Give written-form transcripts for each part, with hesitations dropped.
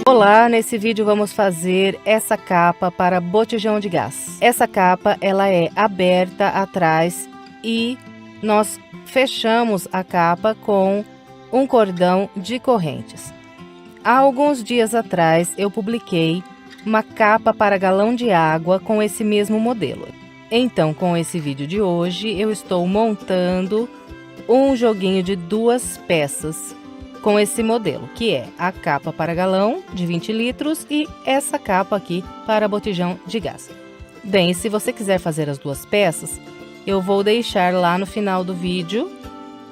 Olá, nesse vídeo vamos fazer essa capa para botijão de gás. Essa capa ela é aberta atrás e nós fechamos a capa com um cordão de correntes. Há alguns dias atrás eu publiquei uma capa para galão de água com esse mesmo modelo. Então, com esse vídeo de hoje eu estou montando um joguinho de 2 peças com esse modelo, que é a capa para galão de 20 litros e essa capa aqui para botijão de gás. Bem, se você quiser fazer as 2 peças, eu vou deixar lá no final do vídeo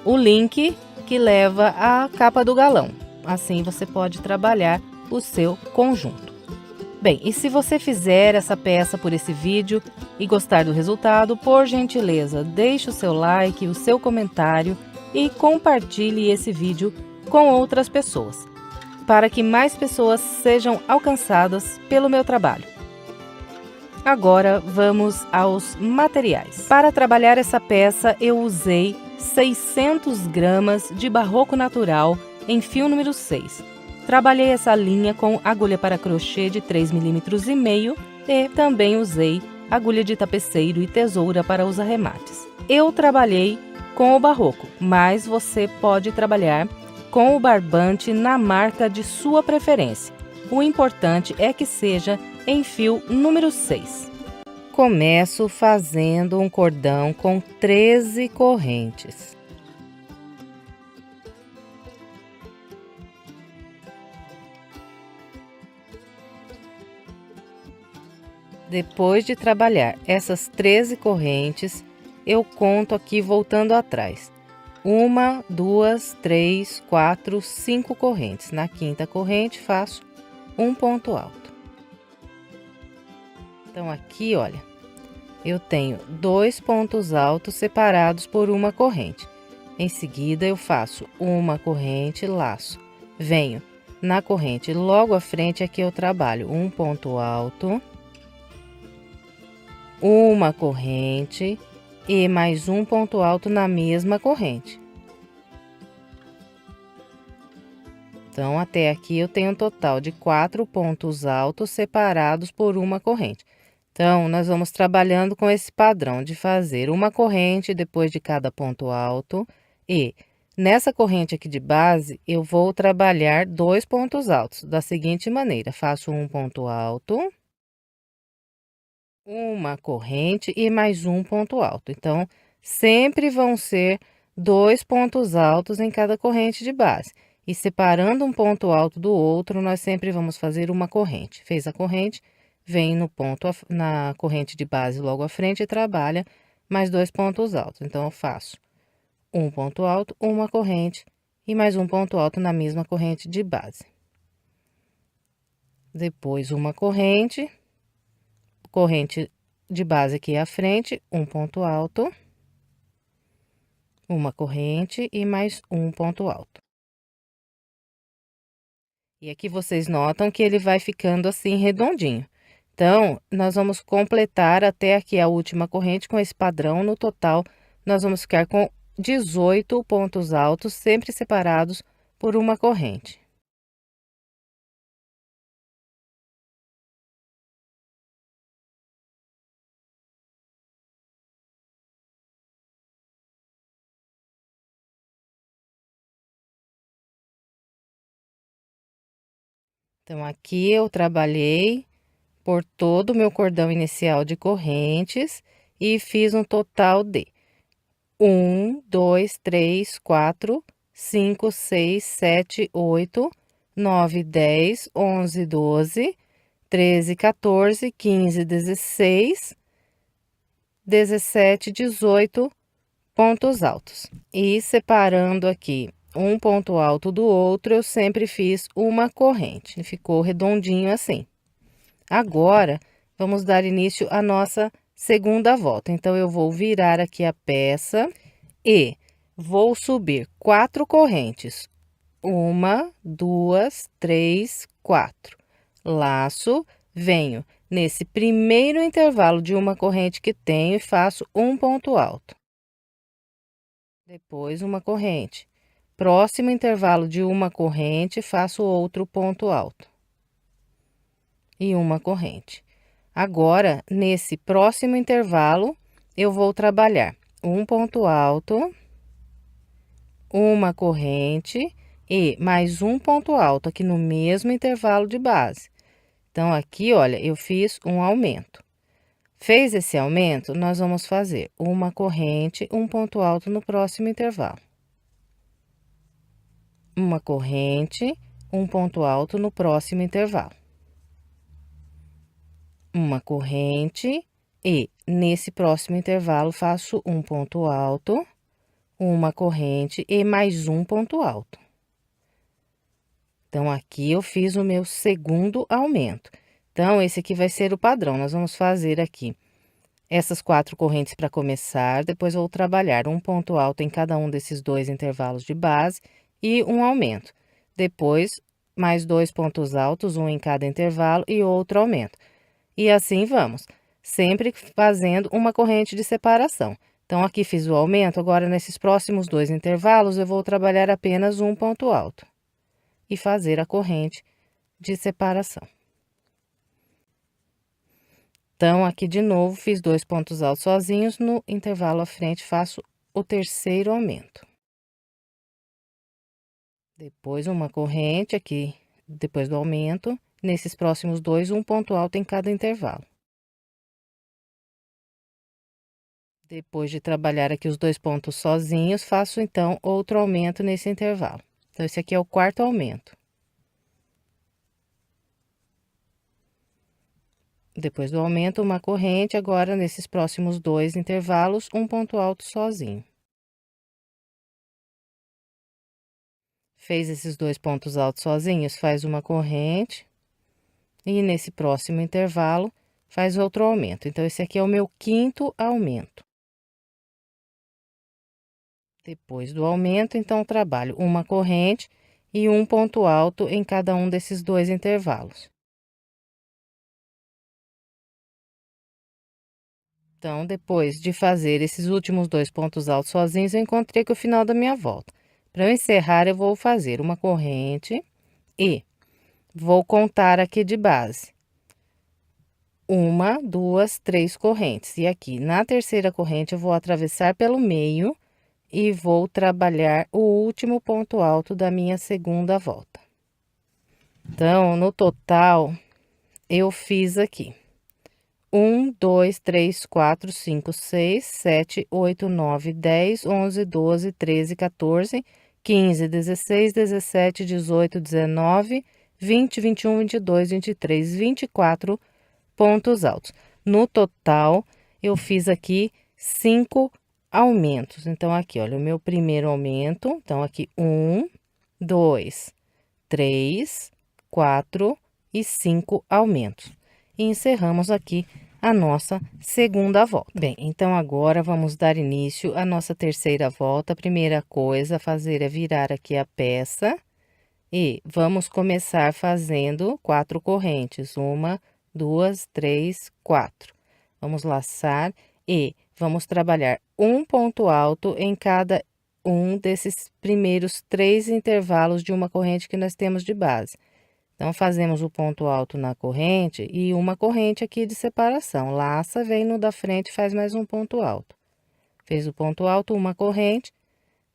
o link que leva à capa do galão. Assim você pode trabalhar o seu conjunto. Bem, e se você fizer essa peça por esse vídeo e gostar do resultado, por gentileza, deixe o seu like, o seu comentário e compartilhe esse vídeo com outras pessoas, para que mais pessoas sejam alcançadas pelo meu trabalho. Agora vamos aos materiais. Para trabalhar essa peça eu usei 600 gramas de barroco natural em fio número 6. Trabalhei essa linha com agulha para crochê de 3,5 mm e também usei agulha de tapeceiro e tesoura para os arremates. Eu trabalhei com o barroco, mas você pode trabalhar com o barbante na marca de sua preferência. O importante é que seja em fio número 6. Começo fazendo um cordão com 13 correntes. Depois de trabalhar essas 13 correntes, eu conto aqui voltando atrás. 1, 2, 3, 4, 5 correntes. Na 5ª corrente faço um ponto alto. Então aqui, olha, eu tenho 2 pontos altos separados por uma corrente. Em seguida eu faço uma corrente, laço. Venho na corrente logo à frente, aqui eu trabalho um ponto alto, uma corrente e mais um ponto alto na mesma corrente. Então, até aqui eu tenho um total de 4 pontos altos separados por uma corrente. Então, nós vamos trabalhando com esse padrão de fazer uma corrente depois de cada ponto alto e nessa corrente aqui de base eu vou trabalhar 2 pontos altos da seguinte maneira: faço um ponto alto, uma corrente e mais um ponto alto. Então, sempre vão ser 2 pontos altos em cada corrente de base. E separando um ponto alto do outro, nós sempre vamos fazer uma corrente. Fez a corrente, vem no ponto na corrente de base logo à frente e trabalha mais 2 pontos altos. Então, eu faço um ponto alto, uma corrente e mais um ponto alto na mesma corrente de base. Depois, uma corrente de base aqui à frente, um ponto alto, uma corrente e mais um ponto alto. E aqui vocês notam que ele vai ficando assim redondinho. Então, nós vamos completar até aqui a última corrente com esse padrão. No total, nós vamos ficar com 18 pontos altos, sempre separados por uma corrente. Então, aqui eu trabalhei por todo o meu cordão inicial de correntes e fiz um total de 1, 2, 3, 4, 5, 6, 7, 8, 9, 10, 11, 12, 13, 14, 15, 16, 17, 18 pontos altos. E separando aqui um ponto alto do outro, eu sempre fiz uma corrente. Ficou redondinho assim. Agora, vamos dar início à nossa segunda volta. Então, eu vou virar aqui a peça e vou subir 4 correntes. 1, 2, 3, 4. laço, venho nesse primeiro intervalo de uma corrente que tenho e faço um ponto alto. Depois uma corrente. Próximo intervalo de uma corrente, faço outro ponto alto. E uma corrente. Agora, nesse próximo intervalo, eu vou trabalhar um ponto alto, uma corrente e mais um ponto alto aqui no mesmo intervalo de base. Então, aqui, olha, eu fiz um aumento. Fez esse aumento, nós vamos fazer uma corrente, um ponto alto no próximo intervalo. Uma corrente, um ponto alto no próximo intervalo. Uma corrente e nesse próximo intervalo faço um ponto alto, uma corrente e mais um ponto alto. Então, aqui eu fiz o meu segundo aumento. Então, esse aqui vai ser o padrão. Nós vamos fazer aqui essas 4 correntes para começar, depois vou trabalhar um ponto alto em cada um desses 2 intervalos de base e um aumento. Depois, mais 2 pontos altos, um em cada intervalo e outro aumento. E assim vamos, sempre fazendo uma corrente de separação. Então, aqui fiz o aumento, agora nesses próximos 2 intervalos, eu vou trabalhar apenas um ponto alto e fazer a corrente de separação. Então, aqui de novo, fiz 2 pontos altos sozinhos, no intervalo à frente faço o terceiro aumento. Depois, uma corrente aqui, depois do aumento, nesses próximos 2, um ponto alto em cada intervalo. Depois de trabalhar aqui os 2 pontos sozinhos, faço então outro aumento nesse intervalo. Então, esse aqui é o quarto aumento. Depois do aumento, uma corrente, agora nesses próximos 2 intervalos, um ponto alto sozinho. Fez esses 2 pontos altos sozinhos, faz uma corrente. E nesse próximo intervalo, faz outro aumento. Então, esse aqui é o meu quinto aumento. Depois do aumento, então, trabalho uma corrente e um ponto alto em cada um desses 2 intervalos. Então, depois de fazer esses últimos 2 pontos altos sozinhos, eu encontrei que o final da minha volta. Para eu encerrar, eu vou fazer uma corrente e vou contar aqui de base. 1, 2, 3 correntes. E aqui, na terceira corrente, eu vou atravessar pelo meio e vou trabalhar o último ponto alto da minha segunda volta. Então, no total, eu fiz aqui 1, 2, 3, 4, 5, 6, 7, 8, 9, 10, 11, 12, 13, 14, 15, 16, 17, 18, 19, 20, 21, 22, 23, 24 pontos altos. No total, eu fiz aqui 5 aumentos. Então, aqui, olha, o meu primeiro aumento. Então, aqui, 1, 2, 3, 4 e 5 aumentos. E encerramos aqui a nossa segunda volta. Bem, então agora vamos dar início à nossa terceira volta. A primeira coisa a fazer é virar aqui a peça e vamos começar fazendo 4 correntes. 1, 2, 3, 4. Vamos laçar e vamos trabalhar um ponto alto em cada um desses primeiros 3 intervalos de uma corrente que nós temos de base. Então, fazemos o ponto alto na corrente e uma corrente aqui de separação. Laça, vem no da frente, faz mais um ponto alto. Fez o ponto alto, uma corrente,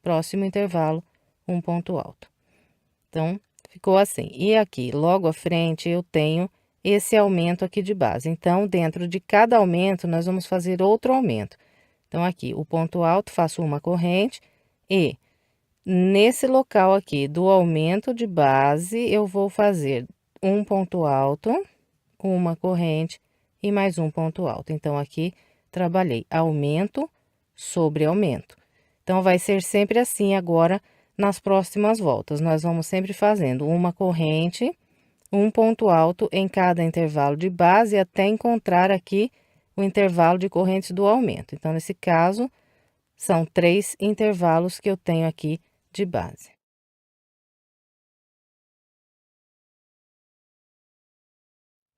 próximo intervalo, um ponto alto. Então, ficou assim. E aqui, logo à frente, eu tenho esse aumento aqui de base. Então, dentro de cada aumento, nós vamos fazer outro aumento. Então, aqui, o ponto alto, faço uma corrente e nesse local aqui do aumento de base, eu vou fazer um ponto alto, uma corrente e mais um ponto alto. Então, aqui, trabalhei aumento sobre aumento. Então, vai ser sempre assim agora nas próximas voltas. Nós vamos sempre fazendo uma corrente, um ponto alto em cada intervalo de base até encontrar aqui o intervalo de correntes do aumento. Então, nesse caso, são 3 intervalos que eu tenho aqui de base.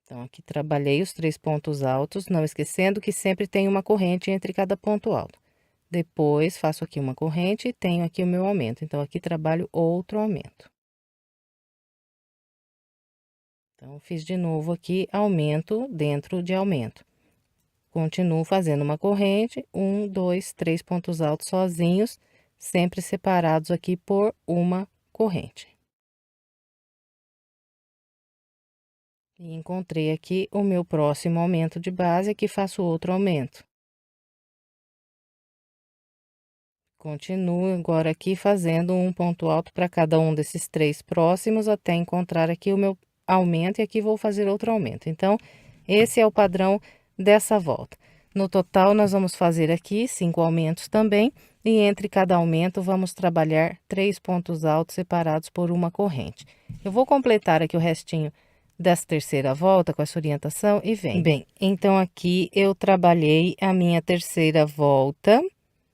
Então, aqui trabalhei os 3 pontos altos, não esquecendo que sempre tem uma corrente entre cada ponto alto. Depois, faço aqui uma corrente e tenho aqui o meu aumento. Então, aqui trabalho outro aumento. Então, fiz de novo aqui aumento dentro de aumento. Continuo fazendo uma corrente, 1, 2, 3 pontos altos sozinhos, sempre separados aqui por uma corrente. E encontrei aqui o meu próximo aumento de base, aqui faço outro aumento. Continuo agora aqui fazendo um ponto alto para cada um desses 3 próximos, até encontrar aqui o meu aumento, e aqui vou fazer outro aumento. Então, esse é o padrão dessa volta. No total, nós vamos fazer aqui 5 aumentos também, e entre cada aumento, vamos trabalhar 3 pontos altos separados por uma corrente. Eu vou completar aqui o restinho dessa terceira volta com essa orientação e vem. Bem, então aqui eu trabalhei a minha terceira volta.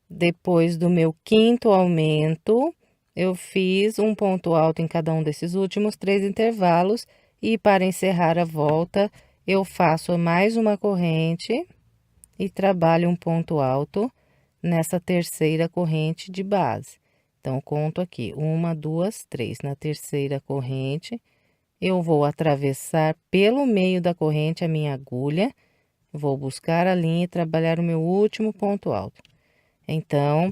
Depois do meu quinto aumento, eu fiz um ponto alto em cada um desses últimos 3 intervalos, e para encerrar a volta, eu faço mais uma corrente e trabalho um ponto alto nessa terceira corrente de base. Então, conto aqui, 1, 2, 3. Na terceira corrente, eu vou atravessar pelo meio da corrente a minha agulha, vou buscar a linha e trabalhar o meu último ponto alto. Então,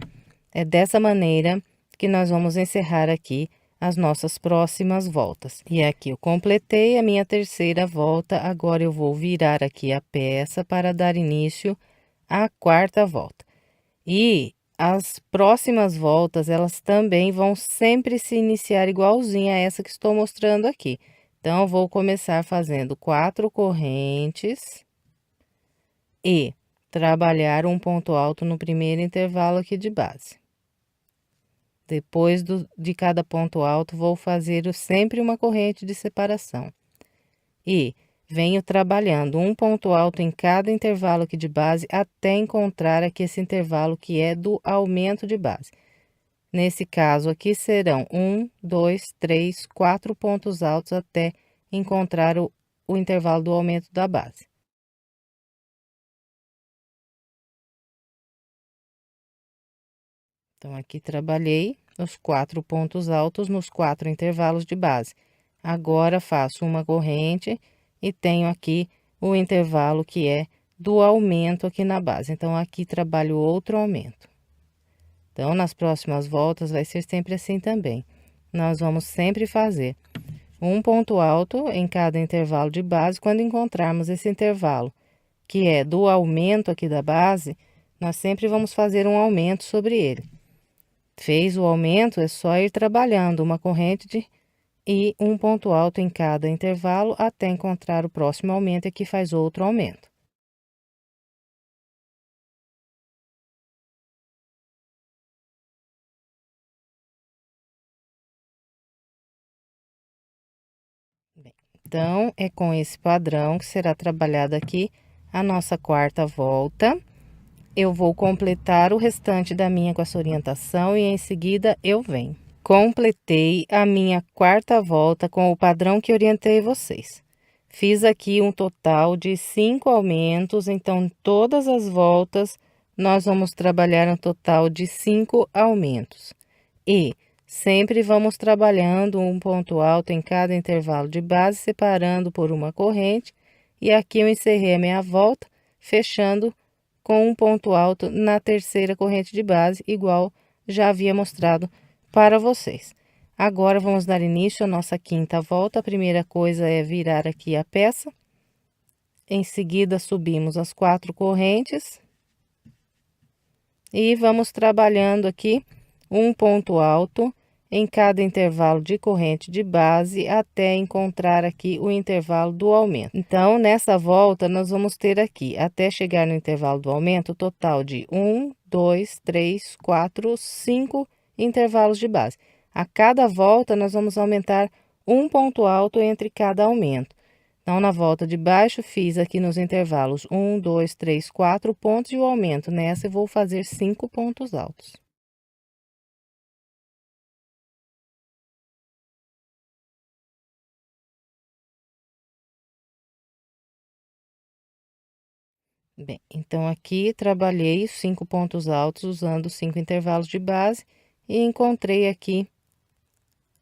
é dessa maneira que nós vamos encerrar aqui as nossas próximas voltas. E aqui eu completei a minha terceira volta, agora eu vou virar aqui a peça para dar início à quarta volta. E as próximas voltas, elas também vão sempre se iniciar igualzinha a essa que estou mostrando aqui. Então, eu vou começar fazendo 4 correntes e trabalhar um ponto alto no primeiro intervalo aqui de base. Depois de cada ponto alto, vou fazer sempre uma corrente de separação. E venho trabalhando um ponto alto em cada intervalo aqui de base, até encontrar aqui esse intervalo que é do aumento de base. Nesse caso aqui serão 1, 2, 3, 4 pontos altos até encontrar o intervalo do aumento da base. Então, aqui trabalhei os 4 pontos altos nos 4 intervalos de base. Agora, faço uma corrente e tenho aqui o intervalo que é do aumento aqui na base. Então, aqui trabalho outro aumento. Então, nas próximas voltas, vai ser sempre assim também. Nós vamos sempre fazer um ponto alto em cada intervalo de base. Quando encontrarmos esse intervalo, que é do aumento aqui da base, nós sempre vamos fazer um aumento sobre ele. Fez o aumento, é só ir trabalhando uma corrente e um ponto alto em cada intervalo até encontrar o próximo aumento, e aqui faz outro aumento. Bem, então, é com esse padrão que será trabalhada aqui a nossa quarta volta. Eu vou completar o restante da minha com essa orientação e em seguida eu venho. Completei a minha quarta volta com o padrão que orientei vocês. Fiz aqui um total de 5 aumentos, então todas as voltas nós vamos trabalhar um total de 5 aumentos. E sempre vamos trabalhando um ponto alto em cada intervalo de base, separando por uma corrente. E aqui eu encerrei a minha volta, fechando com um ponto alto na terceira corrente de base, igual já havia mostrado para vocês. Agora, vamos dar início à nossa quinta volta. A primeira coisa é virar aqui a peça. Em seguida, subimos as 4 correntes. E vamos trabalhando aqui um ponto alto em cada intervalo de corrente de base, até encontrar aqui o intervalo do aumento. Então, nessa volta, nós vamos ter aqui, até chegar no intervalo do aumento, o total de 1, 2, 3, 4, 5 intervalos de base. A cada volta, nós vamos aumentar um ponto alto entre cada aumento. Então, na volta de baixo, fiz aqui nos intervalos 1, 2, 3, 4 pontos, e o aumento nessa eu vou fazer 5 pontos altos. Bem, então aqui trabalhei os 5 pontos altos usando 5 intervalos de base e encontrei aqui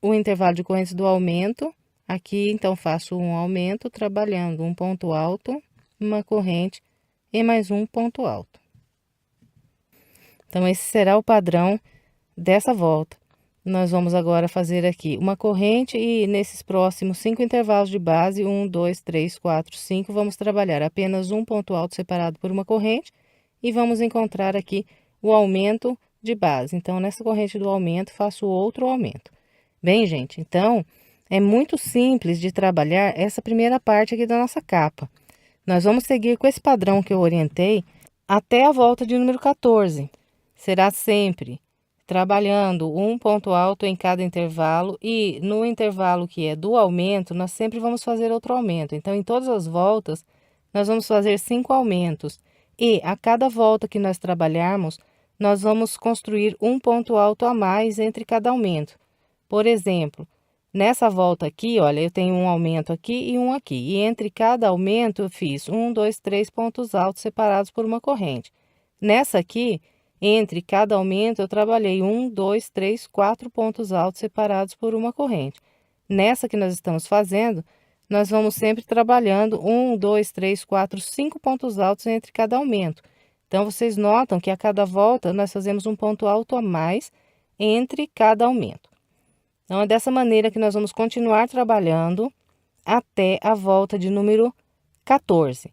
o intervalo de correntes do aumento. Aqui, então, faço um aumento trabalhando um ponto alto, uma corrente e mais um ponto alto. Então, esse será o padrão dessa volta. Nós vamos agora fazer aqui uma corrente e nesses próximos 5 intervalos de base, 1, 2, 3, 4, 5, vamos trabalhar apenas um ponto alto separado por uma corrente e vamos encontrar aqui o aumento de base. Então, nessa corrente do aumento, faço outro aumento. Bem, gente, então, é muito simples de trabalhar essa primeira parte aqui da nossa capa. Nós vamos seguir com esse padrão que eu orientei até a volta de número 14. Será sempre trabalhando um ponto alto em cada intervalo e no intervalo que é do aumento, nós sempre vamos fazer outro aumento. Então, em todas as voltas, nós vamos fazer 5 aumentos e a cada volta que nós trabalharmos, nós vamos construir um ponto alto a mais entre cada aumento. Por exemplo, nessa volta aqui, olha, eu tenho um aumento aqui e um aqui. E entre cada aumento eu fiz 1, 2, 3 pontos altos separados por uma corrente. Nessa aqui, entre cada aumento eu trabalhei 1, 2, 3, 4 pontos altos separados por uma corrente. Nessa que nós estamos fazendo, nós vamos sempre trabalhando 1, 2, 3, 4, 5 pontos altos entre cada aumento. Então, vocês notam que a cada volta nós fazemos um ponto alto a mais entre cada aumento. Então, é dessa maneira que nós vamos continuar trabalhando até a volta de número 14.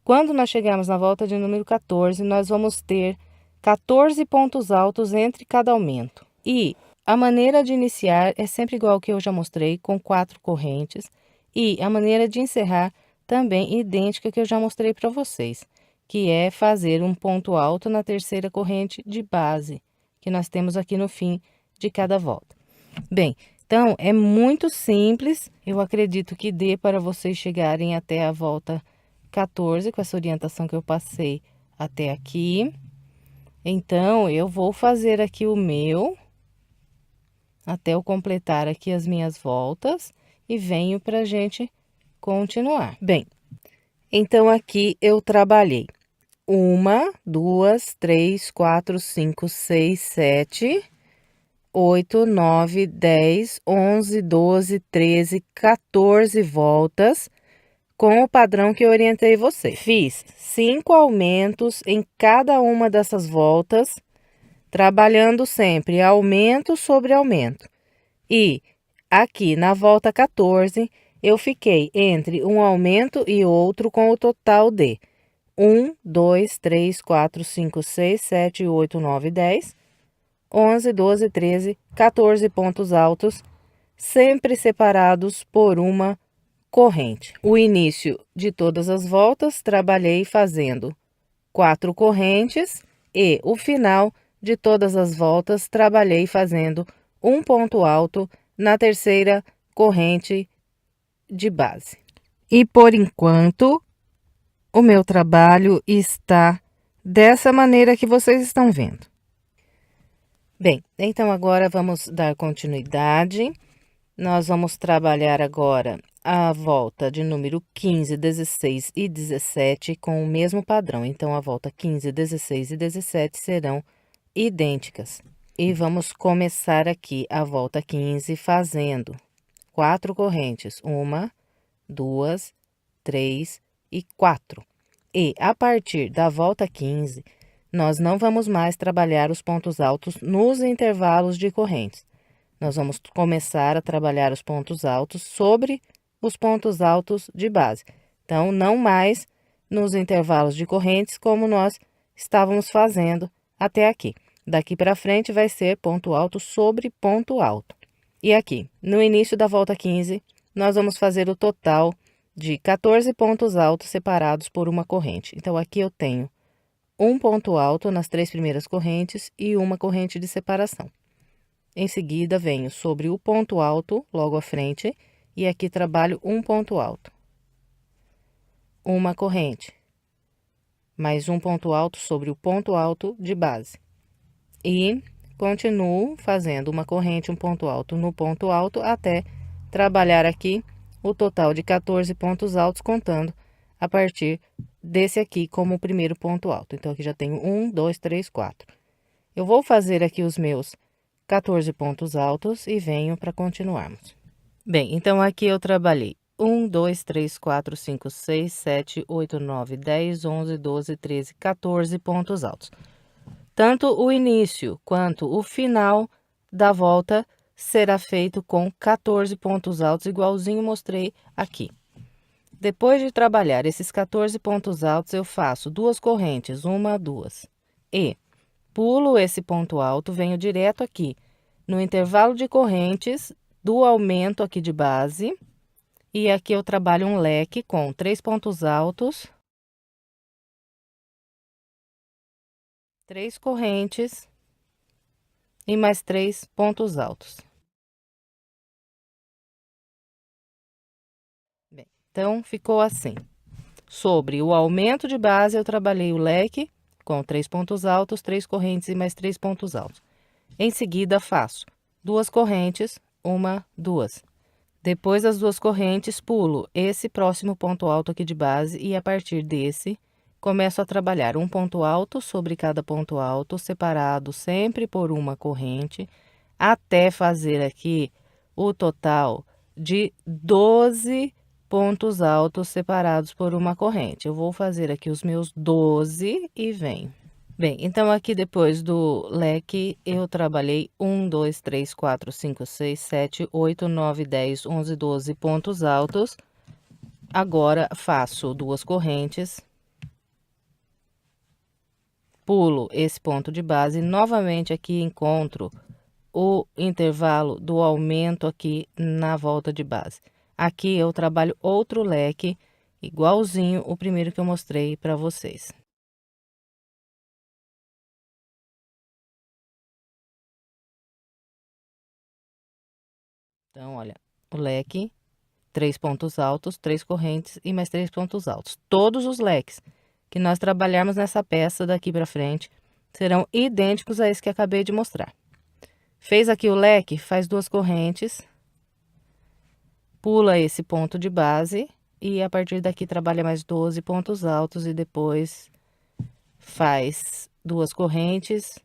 Quando nós chegarmos na volta de número 14, nós vamos ter 14 pontos altos entre cada aumento. E a maneira de iniciar é sempre igual ao que eu já mostrei, com 4 correntes. E a maneira de encerrar também idêntica que eu já mostrei para vocês, que é fazer um ponto alto na terceira corrente de base, que nós temos aqui no fim de cada volta. Bem, então, é muito simples, eu acredito que dê para vocês chegarem até a volta 14, com essa orientação que eu passei até aqui. Então, eu vou fazer aqui o meu, até eu completar aqui as minhas voltas, e venho para a gente continuar. Bem, então, aqui eu trabalhei 1, 2, 3, 4, 5, 6, 7... 8, 9, 10, 11, 12, 13, 14 voltas com o padrão que eu orientei você. Fiz 5 aumentos em cada uma dessas voltas, trabalhando sempre aumento sobre aumento. E aqui na volta 14, eu fiquei entre um aumento e outro com o total de 1, 2, 3, 4, 5, 6, 7, 8, 9, 10... 11, 12, 13, 14 pontos altos, sempre separados por uma corrente. O início de todas as voltas, trabalhei fazendo 4 correntes e o final de todas as voltas, trabalhei fazendo um ponto alto na terceira corrente de base. E por enquanto, o meu trabalho está dessa maneira que vocês estão vendo. Bem, então agora vamos dar continuidade. Nós vamos trabalhar agora a volta de número 15, 16 e 17 com o mesmo padrão. Então, a volta 15, 16 e 17 serão idênticas. E vamos começar aqui a volta 15 fazendo 4 correntes. 1, 2, 3 e 4. E a partir da volta 15... nós não vamos mais trabalhar os pontos altos nos intervalos de correntes. Nós vamos começar a trabalhar os pontos altos sobre os pontos altos de base. Então, não mais nos intervalos de correntes como nós estávamos fazendo até aqui. Daqui para frente vai ser ponto alto sobre ponto alto. E aqui, no início da volta 15, nós vamos fazer o total de 14 pontos altos separados por uma corrente. Então, aqui eu tenho um ponto alto nas 3 primeiras correntes e uma corrente de separação. Em seguida, venho sobre o ponto alto, logo à frente, e aqui trabalho um ponto alto. Uma corrente, mais um ponto alto sobre o ponto alto de base. E continuo fazendo uma corrente, um ponto alto no ponto alto, até trabalhar aqui o total de 14 pontos altos, contando a partir desse aqui como o primeiro ponto alto. Então, aqui já tenho 1, 2, 3, 4. Eu vou fazer aqui os meus 14 pontos altos e venho para continuarmos. Bem, então aqui eu trabalhei 1, 2, 3, 4, 5, 6, 7, 8, 9, 10, 11, 12, 13, 14 pontos altos. Tanto o início quanto o final da volta será feito com 14 pontos altos, igualzinho mostrei aqui. Depois de trabalhar esses 14 pontos altos, eu faço duas correntes, uma, duas, e pulo esse ponto alto, venho direto aqui no intervalo de correntes do aumento aqui de base, e aqui eu trabalho um leque com 3 pontos altos, 3 correntes e mais 3 pontos altos. Bem, então, ficou assim. Sobre o aumento de base, eu trabalhei o leque com 3 pontos altos, 3 correntes e mais 3 pontos altos. Em seguida, faço duas correntes, uma, duas. Depois das duas correntes, pulo esse próximo ponto alto aqui de base e a partir desse, começo a trabalhar um ponto alto sobre cada ponto alto, separado sempre por uma corrente, até fazer aqui o total de 12 pontos altos separados por uma corrente. Eu vou fazer aqui os meus 12 e venho. Bem, então aqui depois do leque, eu trabalhei 1, 2, 3, 4, 5, 6, 7, 8, 9, 10, 11, 12 pontos altos. Agora, faço duas correntes. Pulo esse ponto de base, novamente aqui encontro o intervalo do aumento aqui na volta de base. Aqui eu trabalho outro leque, igualzinho o primeiro que eu mostrei para vocês. Então, olha, o leque, 3 pontos altos, 3 correntes e mais 3 pontos altos. Todos os leques que nós trabalharmos nessa peça daqui para frente serão idênticos a esse que acabei de mostrar. Fez aqui o leque, faz duas correntes, pula esse ponto de base e a partir daqui trabalha mais 12 pontos altos e depois faz duas correntes,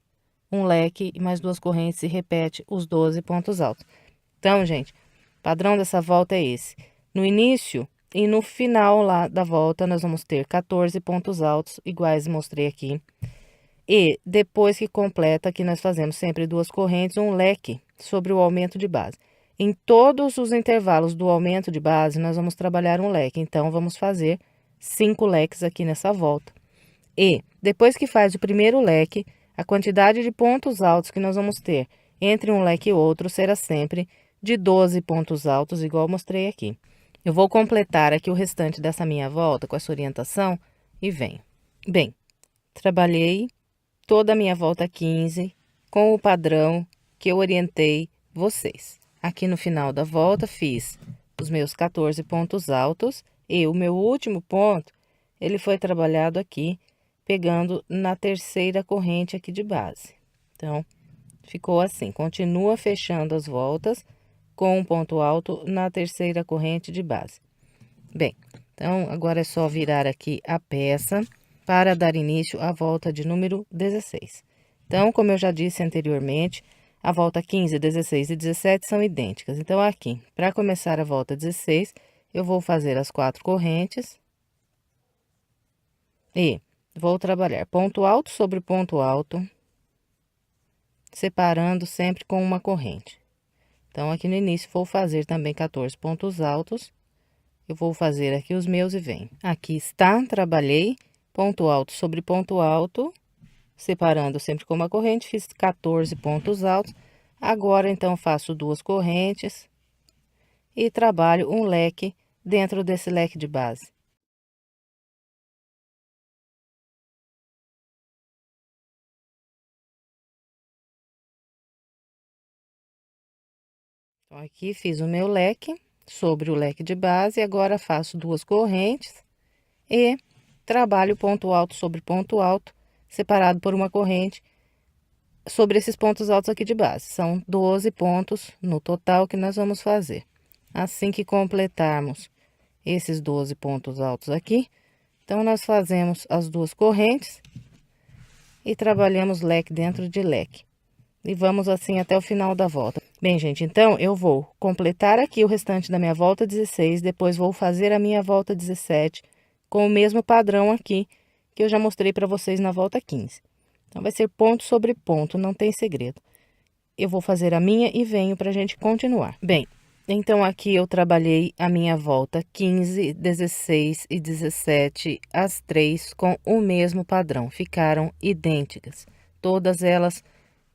um leque e mais duas correntes e repete os 12 pontos altos. Então, gente, o padrão dessa volta é esse. No início e no final lá da volta, nós vamos ter 14 pontos altos, iguais mostrei aqui. E depois que completa, aqui nós fazemos sempre duas correntes, um leque sobre o aumento de base. Em todos os intervalos do aumento de base, nós vamos trabalhar um leque. Então, vamos fazer 5 leques aqui nessa volta. E depois que faz o primeiro leque, a quantidade de pontos altos que nós vamos ter entre um leque e outro será sempre de 12 pontos altos, igual eu mostrei aqui. Eu vou completar aqui o restante dessa minha volta com essa orientação e venho. Bem, trabalhei toda a minha volta 15 com o padrão que eu orientei vocês. Aqui no final da volta fiz os meus 14 pontos altos e o meu último ponto, ele foi trabalhado aqui, pegando na terceira corrente aqui de base. Então, ficou assim, continua fechando as voltas com um ponto alto na terceira corrente de base. Bem, então, agora é só virar aqui a peça para dar início à volta de número 16. Então, como eu já disse anteriormente, a volta 15, 16 e 17 são idênticas. Então, aqui, para começar a volta 16, eu vou fazer as 4 correntes e vou trabalhar ponto alto sobre ponto alto, separando sempre com uma corrente. Então, aqui no início, vou fazer também 14 pontos altos. Eu vou fazer aqui os meus e venho. Aqui está, trabalhei ponto alto sobre ponto alto, separando sempre com uma corrente, fiz 14 pontos altos. Agora, então, faço duas correntes e trabalho um leque dentro desse leque de base. Então, aqui fiz o meu leque sobre o leque de base, agora faço duas correntes e trabalho ponto alto sobre ponto alto, separado por uma corrente, sobre esses pontos altos aqui de base. São 12 pontos no total que nós vamos fazer. Assim que completarmos esses 12 pontos altos aqui, Então, nós fazemos as duas correntes e trabalhamos leque dentro de leque. E vamos assim até o final da volta. Bem, gente, então eu vou completar aqui o restante da minha volta 16, depois vou fazer a minha volta 17 com o mesmo padrão aqui que eu já mostrei para vocês na volta 15. Então, vai ser ponto sobre ponto, não tem segredo. Eu vou fazer a minha e venho para a gente continuar. Bem, então aqui eu trabalhei a minha volta 15, 16 e 17, as três com o mesmo padrão, ficaram idênticas. Todas elas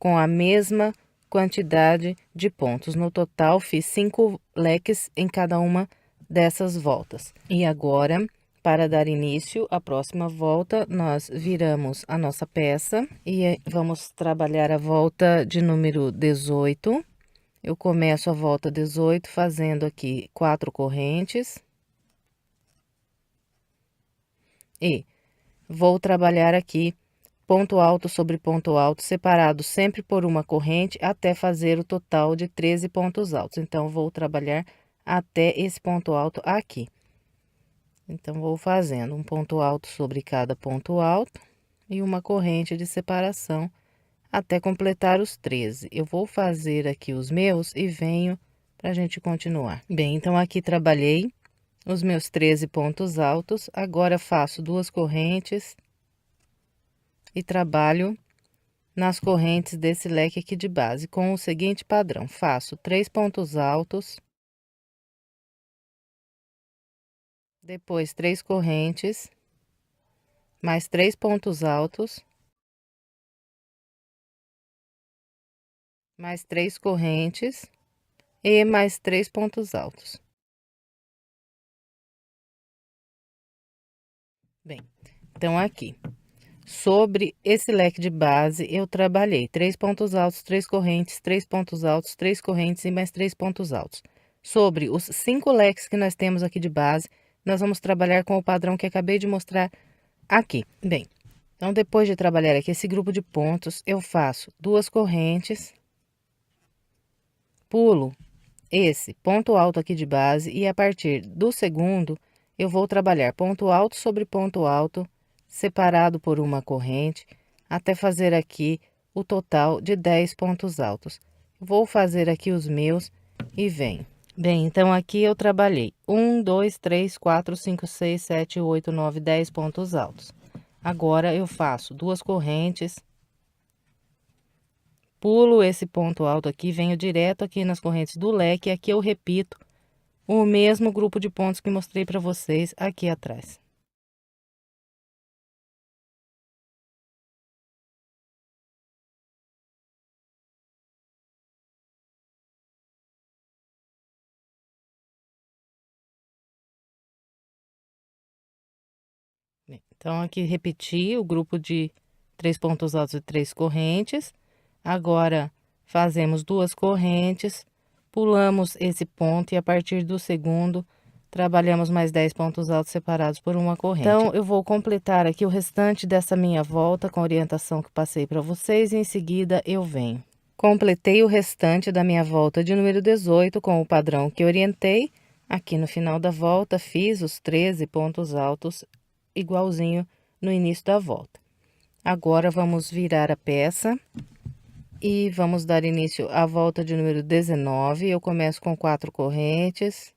com a mesma quantidade de pontos. No total, fiz 5 leques em cada uma dessas voltas. E agora, para dar início à próxima volta, nós viramos a nossa peça e vamos trabalhar a volta de número 18. Eu começo a volta 18 fazendo aqui 4 correntes. E vou trabalhar aqui ponto alto sobre ponto alto, separado sempre por uma corrente, até fazer o total de 13 pontos altos. Então, vou trabalhar até esse ponto alto aqui. Então, vou fazendo um ponto alto sobre cada ponto alto e uma corrente de separação até completar os 13. Eu vou fazer aqui os meus e venho para a gente continuar. Bem, então aqui trabalhei os meus 13 pontos altos, agora faço duas correntes e trabalho nas correntes desse leque aqui de base com o seguinte padrão: faço 3 pontos altos, depois 3 correntes, mais 3 pontos altos, mais 3 correntes e mais 3 pontos altos. Bem, então aqui sobre esse leque de base, eu trabalhei 3 pontos altos, 3 correntes, 3 pontos altos, 3 correntes e mais 3 pontos altos. Sobre os 5 leques que nós temos aqui de base, nós vamos trabalhar com o padrão que acabei de mostrar aqui. Bem, então depois de trabalhar aqui esse grupo de pontos, eu faço duas correntes, pulo esse ponto alto aqui de base e a partir do segundo, eu vou trabalhar ponto alto sobre ponto alto, separado por uma corrente, até fazer aqui o total de 10 pontos altos. Vou fazer aqui os meus e venho. Bem, então aqui eu trabalhei 1, 2, 3, 4, 5, 6, 7, 8, 9, 10 pontos altos. Agora, eu faço duas correntes, pulo esse ponto alto aqui, venho direto aqui nas correntes do leque, e aqui eu repito o mesmo grupo de pontos que mostrei para vocês aqui atrás. Então, aqui repeti o grupo de 3 pontos altos e 3 correntes. Agora, fazemos duas correntes, pulamos esse ponto e a partir do segundo, trabalhamos mais 10 pontos altos separados por uma corrente. Então, eu vou completar aqui o restante dessa minha volta com a orientação que passei para vocês e em seguida eu venho. Completei o restante da minha volta de número 18 com o padrão que orientei. Aqui no final da volta, fiz os 13 pontos altos igualzinho no início da volta. Agora, vamos virar a peça e vamos dar início à volta de número 19. Eu começo com 4 correntes.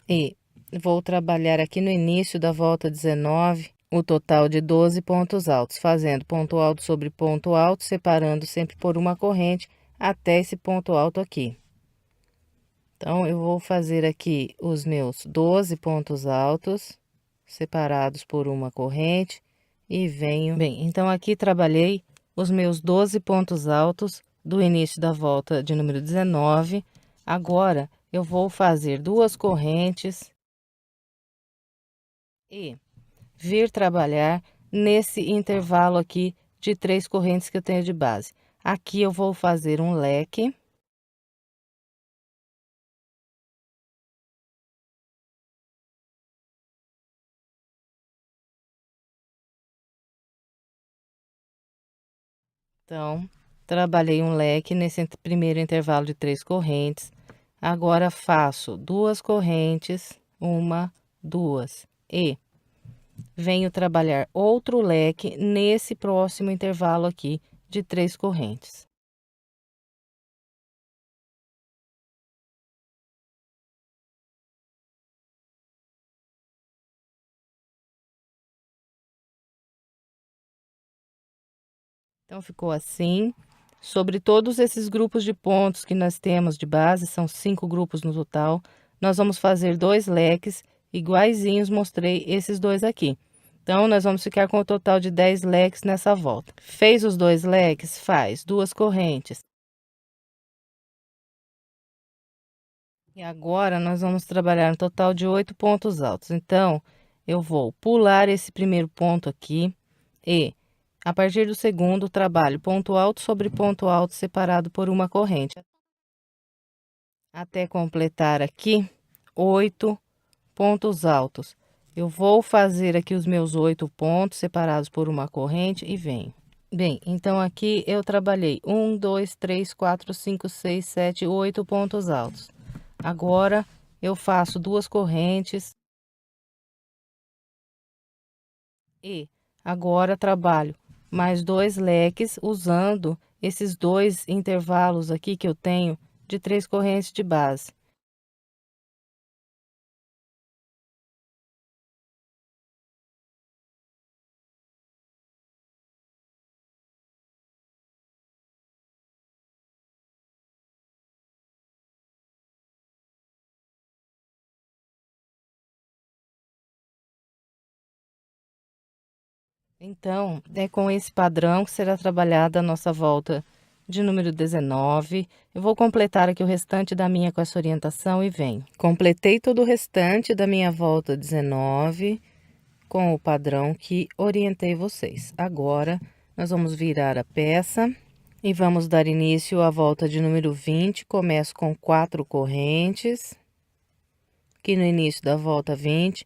E vou trabalhar aqui no início da volta 19, o total de 12 pontos altos, fazendo ponto alto sobre ponto alto, separando sempre por uma corrente até esse ponto alto aqui. Então, eu vou fazer aqui os meus 12 pontos altos, separados por uma corrente, e venho. Bem, então aqui trabalhei os meus 12 pontos altos do início da volta de número 19. Agora, eu vou fazer duas correntes e vir trabalhar nesse intervalo aqui de 3 correntes que eu tenho de base. Aqui eu vou fazer um leque. Então, trabalhei um leque nesse primeiro intervalo de 3 correntes. Agora, faço duas correntes, uma, 2 e venho trabalhar outro leque nesse próximo intervalo aqui de 3 correntes. Então, ficou assim. Sobre todos esses grupos de pontos que nós temos de base, são 5 grupos no total, nós vamos fazer 2 leques iguaizinhos, mostrei esses dois aqui. Então, nós vamos ficar com o total de 10 leques nessa volta. Fez os 2 leques, faz 2 correntes. E agora, nós vamos trabalhar um total de 8 pontos altos. Então, eu vou pular esse primeiro ponto aqui e a partir do segundo, trabalho ponto alto sobre ponto alto separado por uma corrente. Até completar aqui 8 pontos altos. Eu vou fazer aqui os meus 8 pontos separados por uma corrente e venho. Bem, então aqui eu trabalhei 1, 2, 3, 4, 5, 6, 7, 8 pontos altos. Agora, eu faço 2 correntes. E agora trabalho mais 2 leques usando esses 2 intervalos aqui que eu tenho de 3 correntes de base. Então, é com esse padrão que será trabalhada a nossa volta de número 19. Eu vou completar aqui o restante da minha com essa orientação e venho. Completei todo o restante da minha volta 19 com o padrão que orientei vocês. Agora, nós vamos virar a peça e vamos dar início à volta de número 20. Começo com 4 correntes. Aqui no início da volta 20,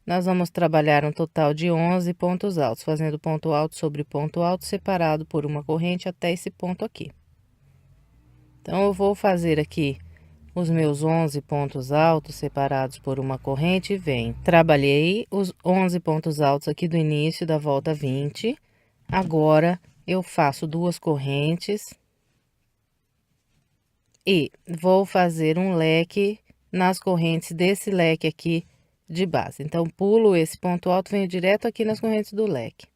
nós vamos trabalhar um total de 11 pontos altos, fazendo ponto alto sobre ponto alto separado por uma corrente até esse ponto aqui. Então, eu vou fazer aqui os meus 11 pontos altos separados por uma corrente e venho. Trabalhei os 11 pontos altos aqui do início da volta 20. Agora, eu faço 2 correntes e vou fazer um leque nas correntes desse leque aqui de base. Então, pulo esse ponto alto, venho direto aqui nas correntes do leque.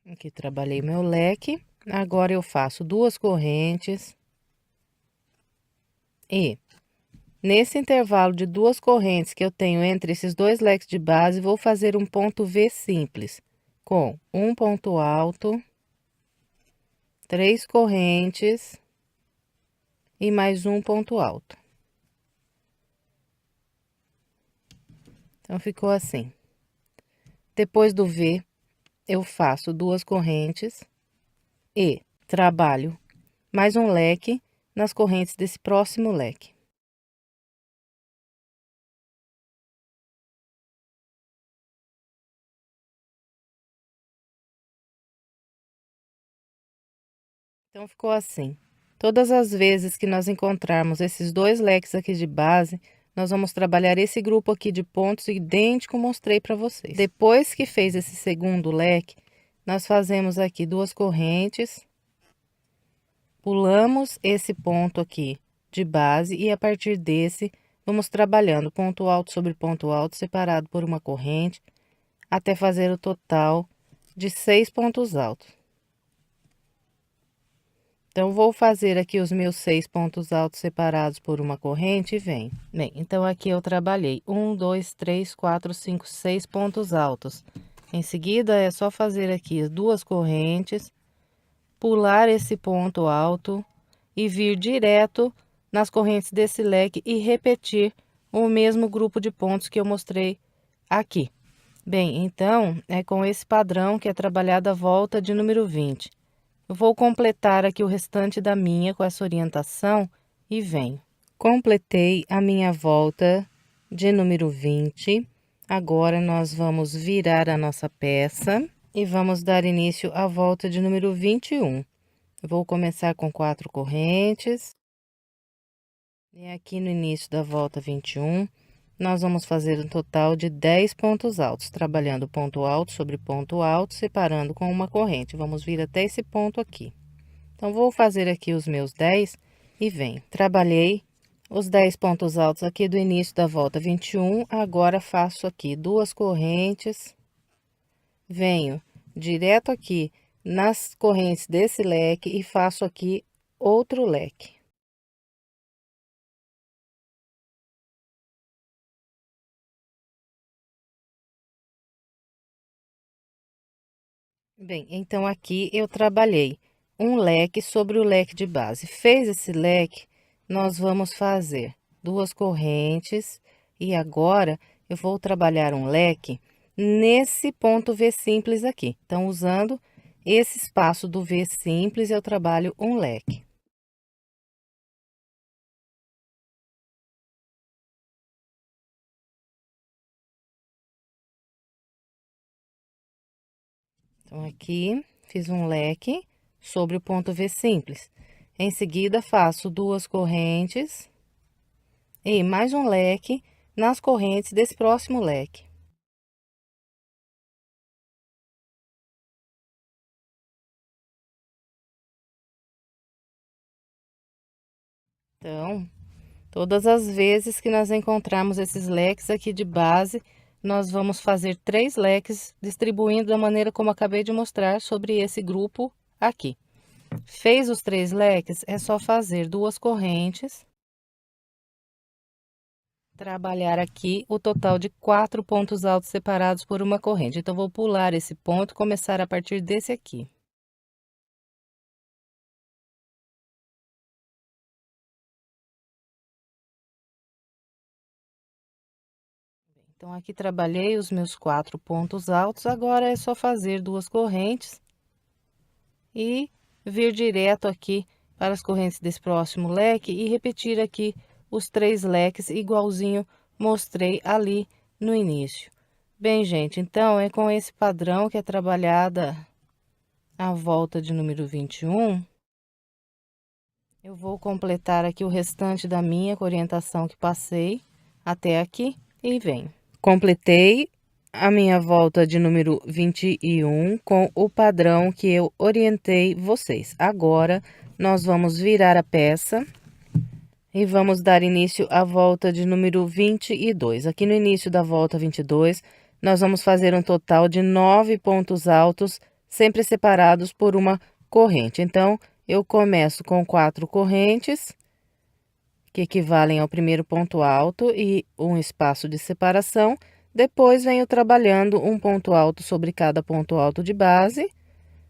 Aqui trabalhei meu leque. Agora eu faço 2 correntes e nesse intervalo de 2 correntes que eu tenho entre esses 2 leques de base, vou fazer um ponto V simples com um ponto alto, 3 correntes e mais um ponto alto. Então, ficou assim. Depois do V, eu faço 2 correntes e trabalho mais um leque nas correntes desse próximo leque. Então, ficou assim. Todas as vezes que nós encontrarmos esses 2 leques aqui de base, nós vamos trabalhar esse grupo aqui de pontos idêntico mostrei para vocês. Depois que fez esse segundo leque, nós fazemos aqui 2 correntes, pulamos esse ponto aqui de base e a partir desse, vamos trabalhando ponto alto sobre ponto alto separado por uma corrente, até fazer o total de 6 pontos altos. Então, vou fazer aqui os meus 6 pontos altos separados por uma corrente e venho. Bem, então aqui eu trabalhei 1, 2, 3, 4, 5, 6 pontos altos. Em seguida, é só fazer aqui as 2 correntes, pular esse ponto alto e vir direto nas correntes desse leque e repetir o mesmo grupo de pontos que eu mostrei aqui. Bem, então, é com esse padrão que é trabalhada a volta de número 20. Eu vou completar aqui o restante da minha com essa orientação e venho. Completei a minha volta de número 20. Agora, nós vamos virar a nossa peça E vamos dar início à volta de número 21. Vou começar com 4 correntes. E aqui no início da volta 21, nós vamos fazer um total de 10 pontos altos, trabalhando ponto alto sobre ponto alto, separando com uma corrente. Vamos vir até esse ponto aqui. Então, vou fazer aqui os meus 10 e venho. Trabalhei os 10 pontos altos aqui do início da volta 21, agora faço aqui 2 correntes, venho direto aqui nas correntes desse leque e faço aqui outro leque. Bem, então aqui eu trabalhei um leque sobre o leque de base. Fez esse leque, nós vamos fazer 2 correntes e agora eu vou trabalhar um leque nesse ponto V simples aqui. Então, usando esse espaço do V simples, eu trabalho um leque. Então, aqui fiz um leque sobre o ponto V simples. Em seguida, faço 2 correntes e mais um leque nas correntes desse próximo leque. Então, todas as vezes que nós encontrarmos esses leques aqui de base, nós vamos fazer 3 leques, distribuindo da maneira como acabei de mostrar sobre esse grupo aqui. Fez os 3 leques, é só fazer 2 correntes. Trabalhar aqui o total de 4 pontos altos separados por uma corrente. Então, vou pular esse ponto e começar a partir desse aqui. Então, aqui trabalhei os meus 4 pontos altos, agora é só fazer 2 correntes e vir direto aqui para as correntes desse próximo leque e repetir aqui os 3 leques igualzinho mostrei ali no início. Bem, gente, então é com esse padrão que é trabalhada a volta de número 21. Eu vou completar aqui o restante da minha com a orientação que passei até aqui e venho. Completei a minha volta de número 21 com o padrão que eu orientei vocês. Agora, nós vamos virar a peça e vamos dar início à volta de número 22. Aqui no início da volta 22, nós vamos fazer um total de 9 pontos altos, sempre separados por uma corrente. Então, eu começo com 4 correntes, que equivalem ao primeiro ponto alto e um espaço de separação. Depois, venho trabalhando um ponto alto sobre cada ponto alto de base,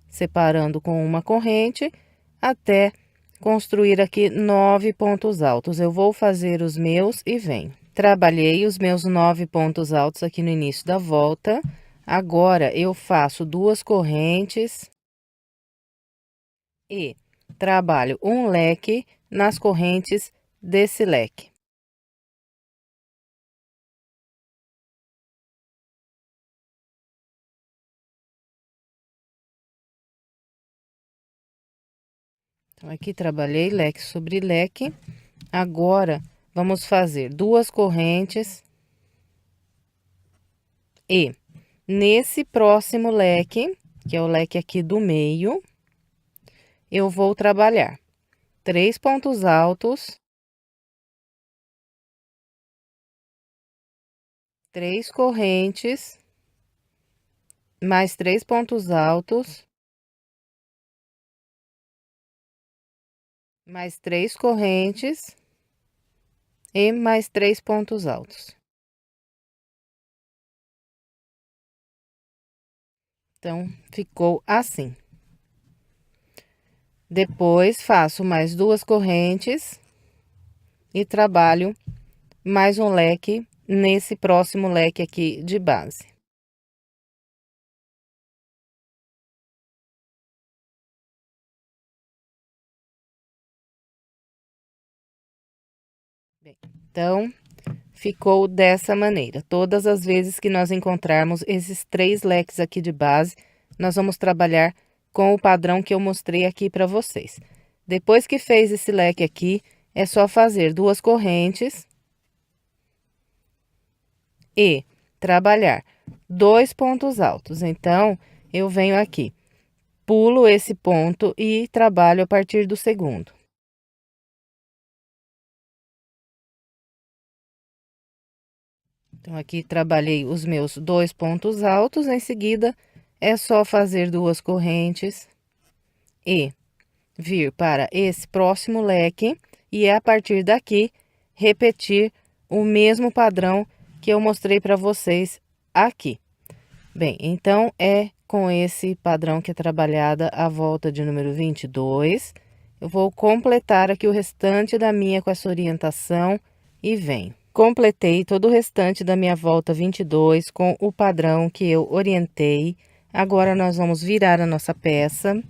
separando com uma corrente, até construir aqui 9 pontos altos. Eu vou fazer os meus e venho. Trabalhei os meus 9 pontos altos aqui no início da volta. Agora, eu faço 2 correntes e trabalho um leque nas correntes desse leque. Então, aqui trabalhei leque sobre leque. Agora, vamos fazer 2 correntes e nesse próximo leque, que é o leque aqui do meio, eu vou trabalhar 3 pontos altos, 3 correntes, mais 3 pontos altos, mais 3 correntes e mais 3 pontos altos. Então, ficou assim. Depois, faço mais 2 correntes e trabalho mais um leque nesse próximo leque aqui de base. Bem, então, ficou dessa maneira. Todas as vezes que nós encontrarmos esses 3 leques aqui de base, nós vamos trabalhar com o padrão que eu mostrei aqui para vocês. Depois que fez esse leque aqui, é só fazer 2 correntes e trabalhar 2 pontos altos. Então, eu venho aqui, pulo esse ponto e trabalho a partir do segundo. Então, aqui trabalhei os meus 2 pontos altos, em seguida, é só fazer 2 correntes e vir para esse próximo leque e a partir daqui repetir o mesmo padrão que eu mostrei para vocês aqui. Bem, então é com esse padrão que é trabalhada a volta de número 22. Eu vou completar aqui o restante da minha com essa orientação e venho. Completei todo o restante da minha volta 22 com o padrão que eu orientei. Agora, nós vamos virar a nossa peça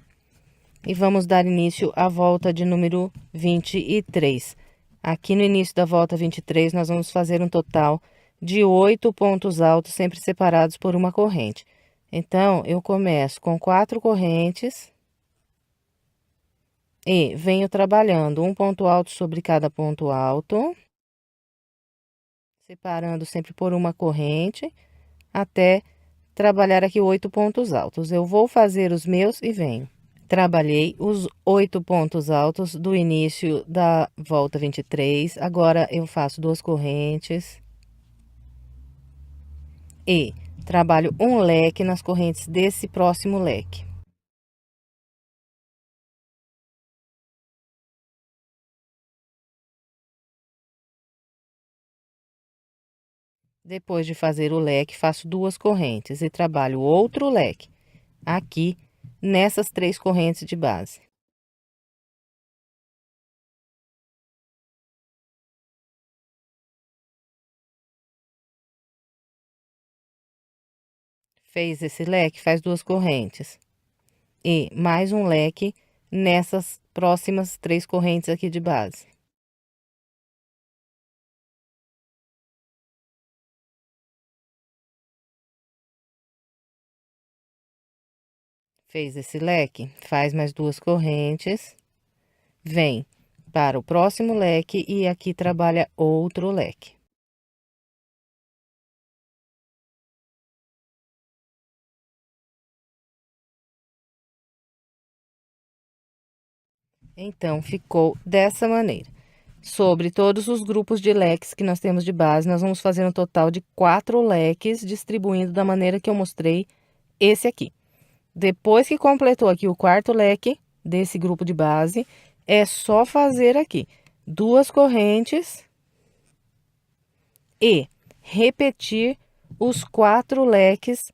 e vamos dar início à volta de número 23. Aqui no início da volta 23, nós vamos fazer um total de 8 pontos altos, sempre separados por uma corrente. Então, eu começo com 4 correntes e venho trabalhando um ponto alto sobre cada ponto alto, separando sempre por uma corrente, até trabalhar aqui 8 pontos altos. Eu vou fazer os meus e venho. Trabalhei os 8 pontos altos do início da volta 23. Agora, eu faço 2 correntes e trabalho um leque nas correntes desse próximo leque. Depois de fazer o leque, faço 2 correntes e trabalho outro leque aqui nessas 3 correntes de base. Fez esse leque, faz 2 correntes e mais um leque nessas próximas 3 correntes aqui de base. Fez esse leque, faz mais 2 correntes, vem para o próximo leque e aqui trabalha outro leque. Então, ficou dessa maneira. Sobre todos os grupos de leques que nós temos de base, nós vamos fazer um total de 4 leques, distribuindo da maneira que eu mostrei esse aqui. Depois que completou aqui o 4º leque desse grupo de base, é só fazer aqui 2 correntes e repetir os 4 leques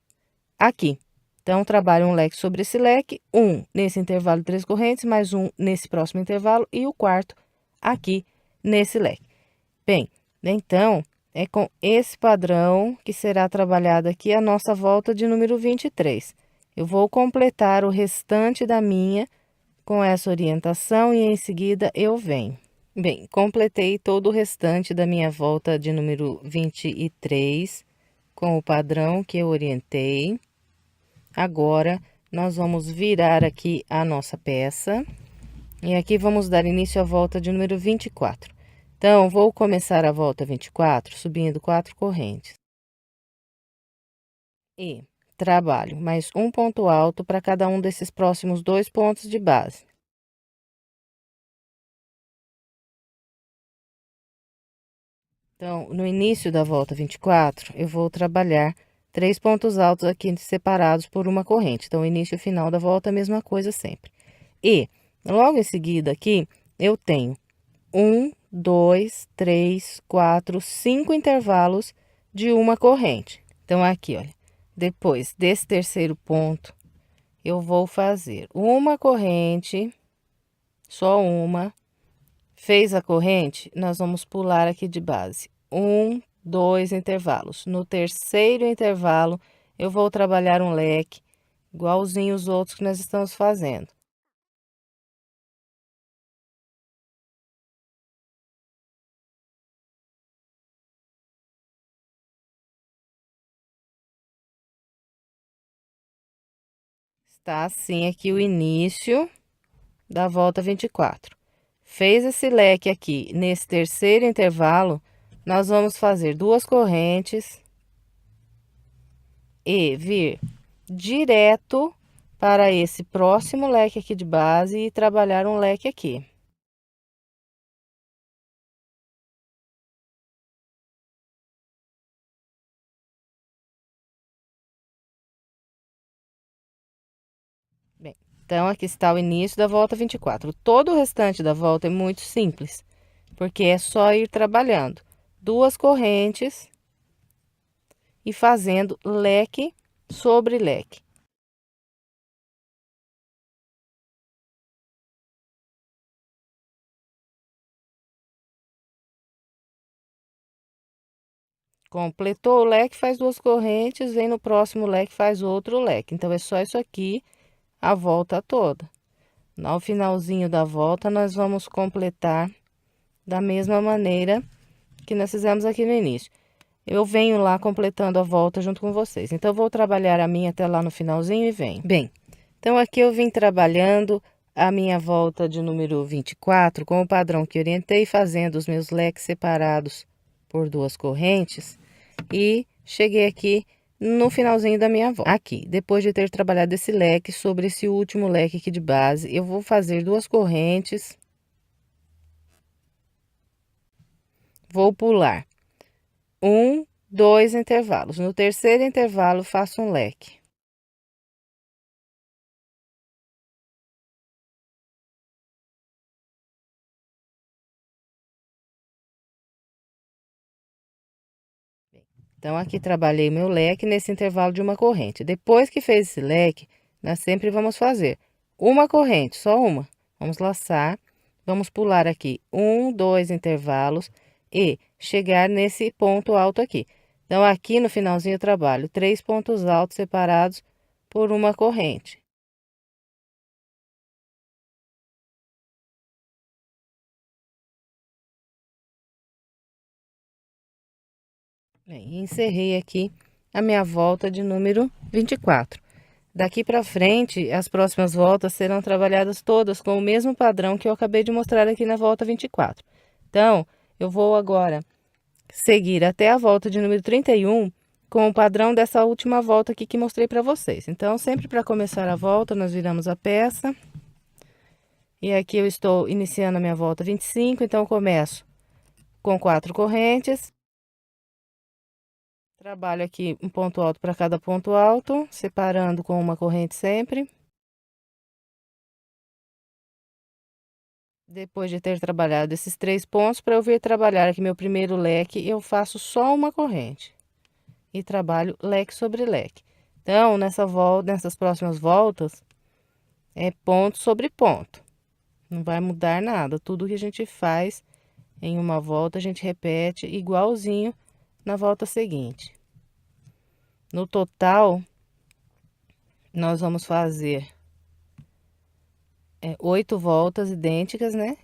aqui. Então, trabalho um leque sobre esse leque, um nesse intervalo de 3 correntes, mais um nesse próximo intervalo e o 4º aqui nesse leque. Bem, então, é com esse padrão que será trabalhada aqui a nossa volta de número 23. Eu vou completar o restante da minha com essa orientação e em seguida eu venho. Bem, completei todo o restante da minha volta de número 23 com o padrão que eu orientei. Agora, nós vamos virar aqui a nossa peça. E aqui vamos dar início à volta de número 24. Então, vou começar a volta 24 subindo 4 correntes. E trabalho mais um ponto alto para cada um desses próximos 2 pontos de base. Então, no início da volta 24, eu vou trabalhar 3 pontos altos aqui separados por uma corrente. Então, início e final da volta, a mesma coisa sempre. E, logo em seguida aqui, eu tenho 1, 2, 3, 4, 5 intervalos de uma corrente. Então, aqui, olha, depois desse terceiro ponto, eu vou fazer uma corrente, só uma. Fez a corrente, nós vamos pular aqui de base. 1, 2 intervalos. No terceiro intervalo, eu vou trabalhar um leque, igualzinho os outros que nós estamos fazendo. Tá assim aqui o início da volta 24. Fez esse leque aqui, nesse terceiro intervalo, nós vamos fazer 2 correntes e vir direto para esse próximo leque aqui de base e trabalhar um leque aqui. Bem, então aqui está o início da volta 24. Todo o restante da volta é muito simples, porque é só ir trabalhando 2 correntes e fazendo leque sobre leque. Completou o leque, faz 2 correntes, vem no próximo leque, faz outro leque. Então, é só isso aqui, a volta toda. No finalzinho da volta, nós vamos completar da mesma maneira que nós fizemos aqui no início. Eu venho lá completando a volta junto com vocês. Então, eu vou trabalhar a minha até lá no finalzinho e venho. Bem, então aqui eu vim trabalhando a minha volta de número 24 com o padrão que orientei, fazendo os meus leques separados por 2 correntes. E cheguei aqui no finalzinho da minha volta. Aqui, depois de ter trabalhado esse leque, sobre esse último leque aqui de base, eu vou fazer 2 correntes. Vou pular 1, 2 intervalos. No terceiro intervalo, faço um leque. Então, aqui trabalhei meu leque nesse intervalo de uma corrente. Depois que fez esse leque, nós sempre vamos fazer uma corrente, só uma. Vamos laçar, vamos pular aqui 1, 2 intervalos e chegar nesse ponto alto aqui. Então, aqui no finalzinho eu trabalho 3 pontos altos separados por uma corrente. Bem, encerrei aqui a minha volta de número 24. Daqui para frente, as próximas voltas serão trabalhadas todas com o mesmo padrão que eu acabei de mostrar aqui na volta 24. Então, eu vou agora seguir até a volta de número 31 com o padrão dessa última volta aqui que mostrei para vocês. Então, sempre para começar a volta, nós viramos a peça. E aqui eu estou iniciando a minha volta 25, então eu começo com 4 correntes. Trabalho aqui um ponto alto para cada ponto alto, separando com uma corrente sempre. Depois de ter trabalhado esses 3 pontos, para eu vir trabalhar aqui meu primeiro leque, eu faço só uma corrente. E trabalho leque sobre leque. Então, nessas próximas voltas, é ponto sobre ponto. Não vai mudar nada. Tudo que a gente faz em uma volta, a gente repete igualzinho na volta seguinte. No total, nós vamos fazer 8 voltas idênticas, né?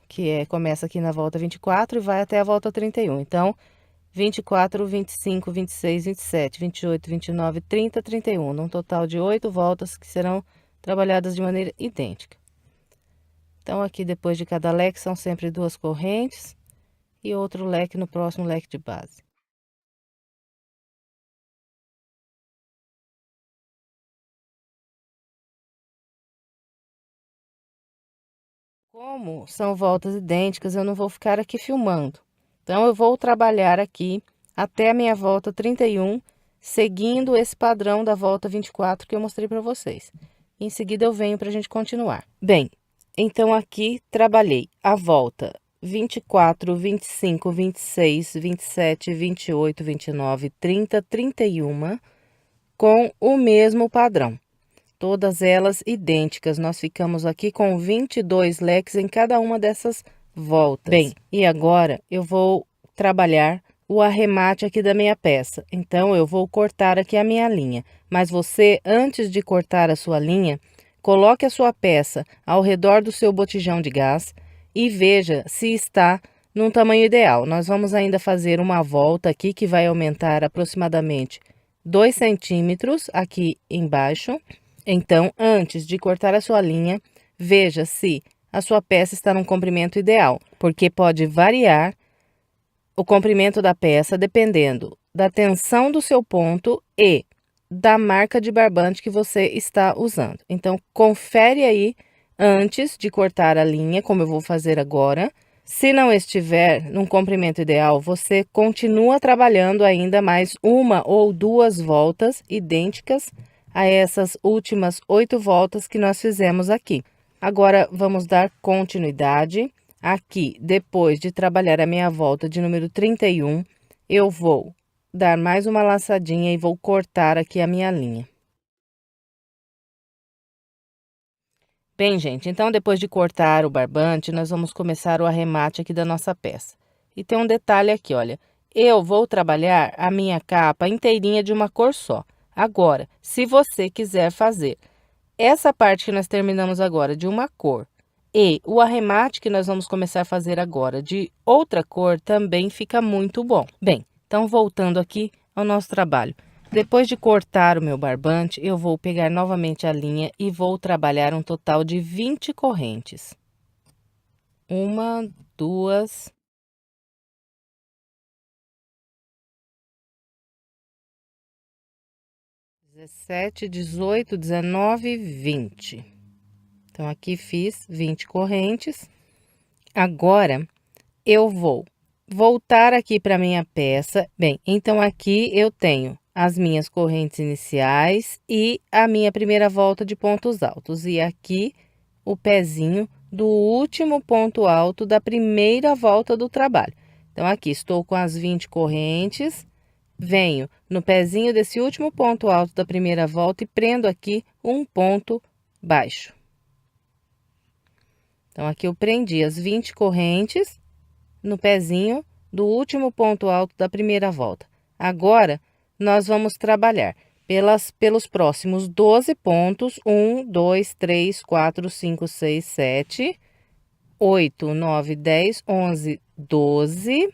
Começa aqui na volta 24 e vai até a volta 31. Então, 24, 25, 26, 27, 28, 29, 30, 31. Num total de 8 voltas que serão trabalhadas de maneira idêntica. Então, aqui depois de cada leque são sempre 2 correntes e outro leque no próximo leque de base. Como são voltas idênticas, eu não vou ficar aqui filmando. Então, eu vou trabalhar aqui até a minha volta 31, seguindo esse padrão da volta 24 que eu mostrei para vocês. Em seguida, eu venho para a gente continuar. Bem, então aqui trabalhei a volta 24, 25, 26, 27, 28, 29, 30, 31 com o mesmo padrão. Todas elas idênticas. Nós ficamos aqui com 22 leques em cada uma dessas voltas. Bem, e agora eu vou trabalhar o arremate aqui da minha peça. Então, eu vou cortar aqui a minha linha. Mas você, antes de cortar a sua linha, coloque a sua peça ao redor do seu botijão de gás e veja se está num tamanho ideal. Nós vamos ainda fazer uma volta aqui que vai aumentar aproximadamente 2 centímetros aqui embaixo. Então, antes de cortar a sua linha, veja se a sua peça está num comprimento ideal, porque pode variar o comprimento da peça dependendo da tensão do seu ponto e da marca de barbante que você está usando. Então, confere aí antes de cortar a linha, como eu vou fazer agora. Se não estiver num comprimento ideal, você continua trabalhando ainda mais uma ou duas voltas idênticas a essas últimas 8 voltas que nós fizemos aqui. Agora, vamos dar continuidade. Aqui, depois de trabalhar a minha volta de número 31, eu vou dar mais uma laçadinha e vou cortar aqui a minha linha. Bem, gente, então depois de cortar o barbante, nós vamos começar o arremate aqui da nossa peça. E tem um detalhe aqui, olha, eu vou trabalhar a minha capa inteirinha de uma cor só. Agora, se você quiser fazer essa parte que nós terminamos agora de uma cor e o arremate que nós vamos começar a fazer agora de outra cor, também fica muito bom. Bem, então voltando aqui ao nosso trabalho. Depois de cortar o meu barbante, eu vou pegar novamente a linha e vou trabalhar um total de 20 correntes. 1, 2, 17, 18, 19, 20. Então, aqui fiz 20 correntes. Agora, eu vou voltar aqui para minha peça. Bem, então aqui eu tenho as minhas correntes iniciais e a minha primeira volta de pontos altos. E aqui o pezinho do último ponto alto da primeira volta do trabalho. Então, aqui estou com as 20 correntes, venho no pezinho desse último ponto alto da primeira volta e prendo aqui um ponto baixo. Então, aqui eu prendi as 20 correntes no pezinho do último ponto alto da primeira volta. Agora, nós vamos trabalhar pelos próximos 12 pontos, 1, 2, 3, 4, 5, 6, 7, 8, 9, 10, 11, 12,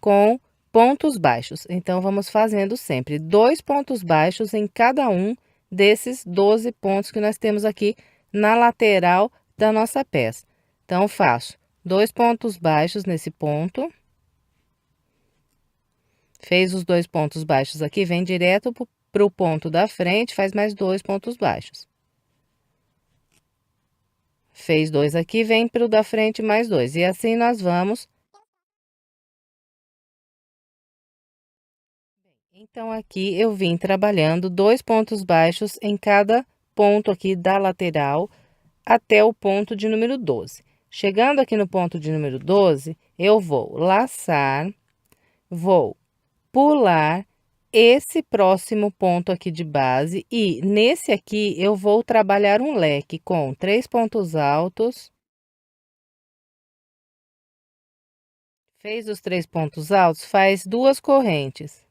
com pontos baixos. Então, vamos fazendo sempre 2 pontos baixos em cada um desses 12 pontos que nós temos aqui na lateral da nossa peça. Então, faço 2 pontos baixos nesse ponto. Fez os 2 pontos baixos aqui, vem direto para o ponto da frente, faz mais 2 pontos baixos. Fez 2 aqui, vem para o da frente mais 2. E assim nós vamos. Então, aqui eu vim trabalhando 2 pontos baixos em cada ponto aqui da lateral até o ponto de número 12. Chegando aqui no ponto de número 12, eu vou laçar, vou pular esse próximo ponto aqui de base e nesse aqui eu vou trabalhar um leque com 3 pontos altos. Fez os 3 pontos altos, faz 2 correntes.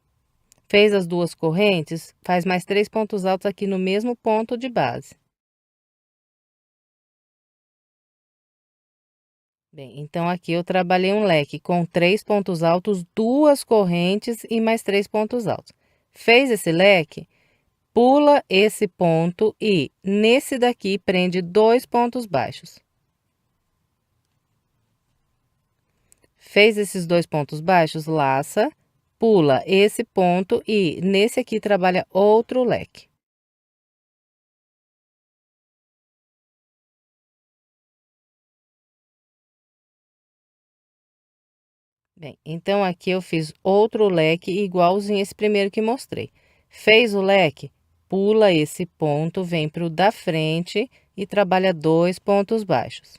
Fez as 2 correntes, faz mais 3 pontos altos aqui no mesmo ponto de base. Bem, então aqui eu trabalhei um leque com 3 pontos altos, 2 correntes e mais 3 pontos altos. Fez esse leque, pula esse ponto e nesse daqui prende 2 pontos baixos. Fez esses 2 pontos baixos, laça, pula esse ponto e nesse aqui trabalha outro leque. Bem, então aqui eu fiz outro leque igualzinho esse primeiro que mostrei. Fez o leque, pula esse ponto, vem para o da frente e trabalha 2 pontos baixos.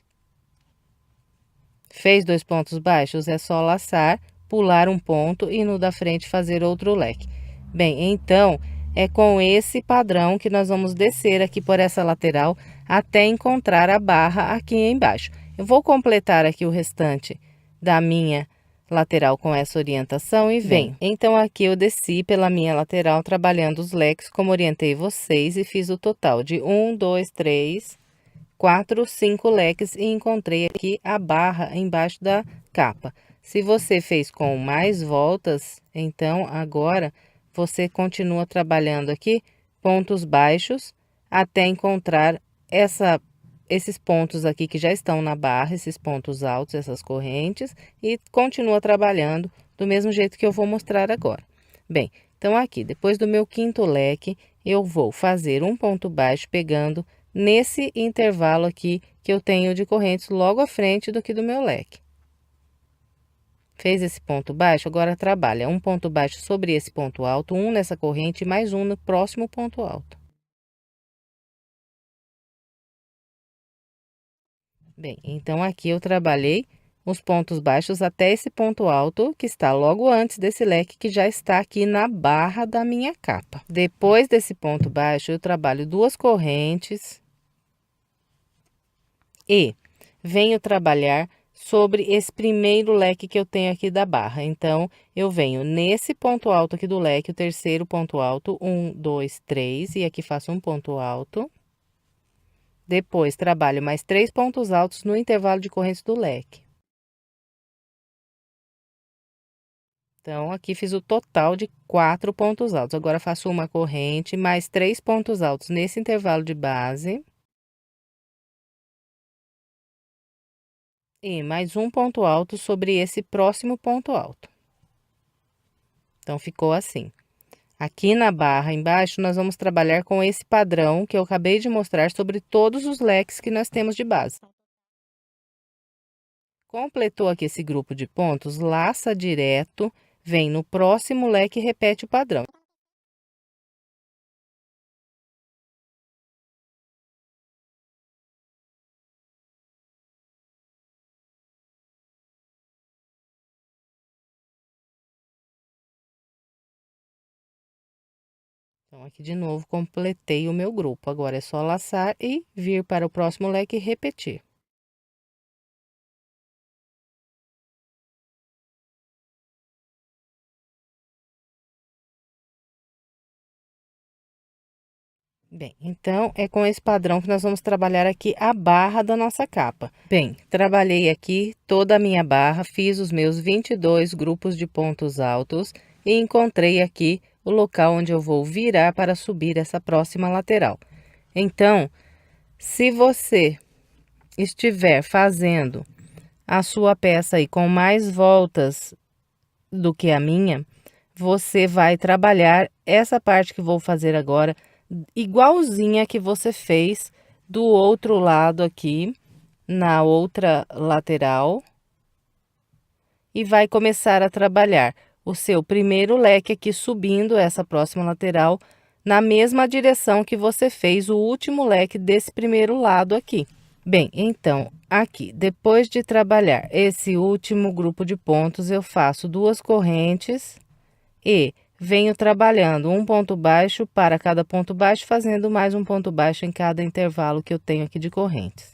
Fez 2 pontos baixos, é só laçar, pular um ponto e no da frente fazer outro leque. Bem, então, é com esse padrão que nós vamos descer aqui por essa lateral até encontrar a barra aqui embaixo. Eu vou completar aqui o restante da minha lateral com essa orientação e vem. Então, aqui eu desci pela minha lateral trabalhando os leques como orientei vocês e fiz o total de 1, 2, 3, 4, 5 leques e encontrei aqui a barra embaixo da capa. Se você fez com mais voltas, então agora você continua trabalhando aqui pontos baixos até encontrar esses pontos aqui que já estão na barra, esses pontos altos, essas correntes, e continua trabalhando do mesmo jeito que eu vou mostrar agora. Bem, então aqui, depois do meu quinto leque, eu vou fazer um ponto baixo pegando nesse intervalo aqui que eu tenho de correntes logo à frente do que do meu leque. Fez esse ponto baixo, agora trabalha um ponto baixo sobre esse ponto alto, um nessa corrente e mais um no próximo ponto alto. Bem, então aqui eu trabalhei os pontos baixos até esse ponto alto, que está logo antes desse leque, que já está aqui na barra da minha capa. Depois desse ponto baixo, eu trabalho duas correntes e venho trabalhar sobre esse primeiro leque que eu tenho aqui da barra. Então, eu venho nesse ponto alto aqui do leque, o terceiro ponto alto, 1, 2, 3, e aqui faço um ponto alto. Depois, trabalho mais 3 pontos altos no intervalo de correntes do leque. Então, aqui fiz o total de 4 pontos altos. Agora, faço uma corrente, mais 3 pontos altos nesse intervalo de base. E mais um ponto alto sobre esse próximo ponto alto. Então, ficou assim. Aqui na barra embaixo, nós vamos trabalhar com esse padrão que eu acabei de mostrar sobre todos os leques que nós temos de base. Completou aqui esse grupo de pontos, laça direto, vem no próximo leque e repete o padrão. Então, aqui de novo, completei o meu grupo. Agora é só laçar e vir para o próximo leque e repetir. Bem, então, é com esse padrão que nós vamos trabalhar aqui a barra da nossa capa. Bem, trabalhei aqui toda a minha barra, fiz os meus 22 grupos de pontos altos e encontrei aqui o local onde eu vou virar para subir essa próxima lateral. Então, se você estiver fazendo a sua peça aí com mais voltas do que a minha, você vai trabalhar essa parte que vou fazer agora igualzinha que você fez do outro lado aqui, na outra lateral, e vai começar a trabalhar o seu primeiro leque aqui subindo essa próxima lateral na mesma direção que você fez o último leque desse primeiro lado aqui. Bem, então, aqui, depois de trabalhar esse último grupo de pontos, eu faço duas correntes e venho trabalhando um ponto baixo para cada ponto baixo, fazendo mais um ponto baixo em cada intervalo que eu tenho aqui de correntes.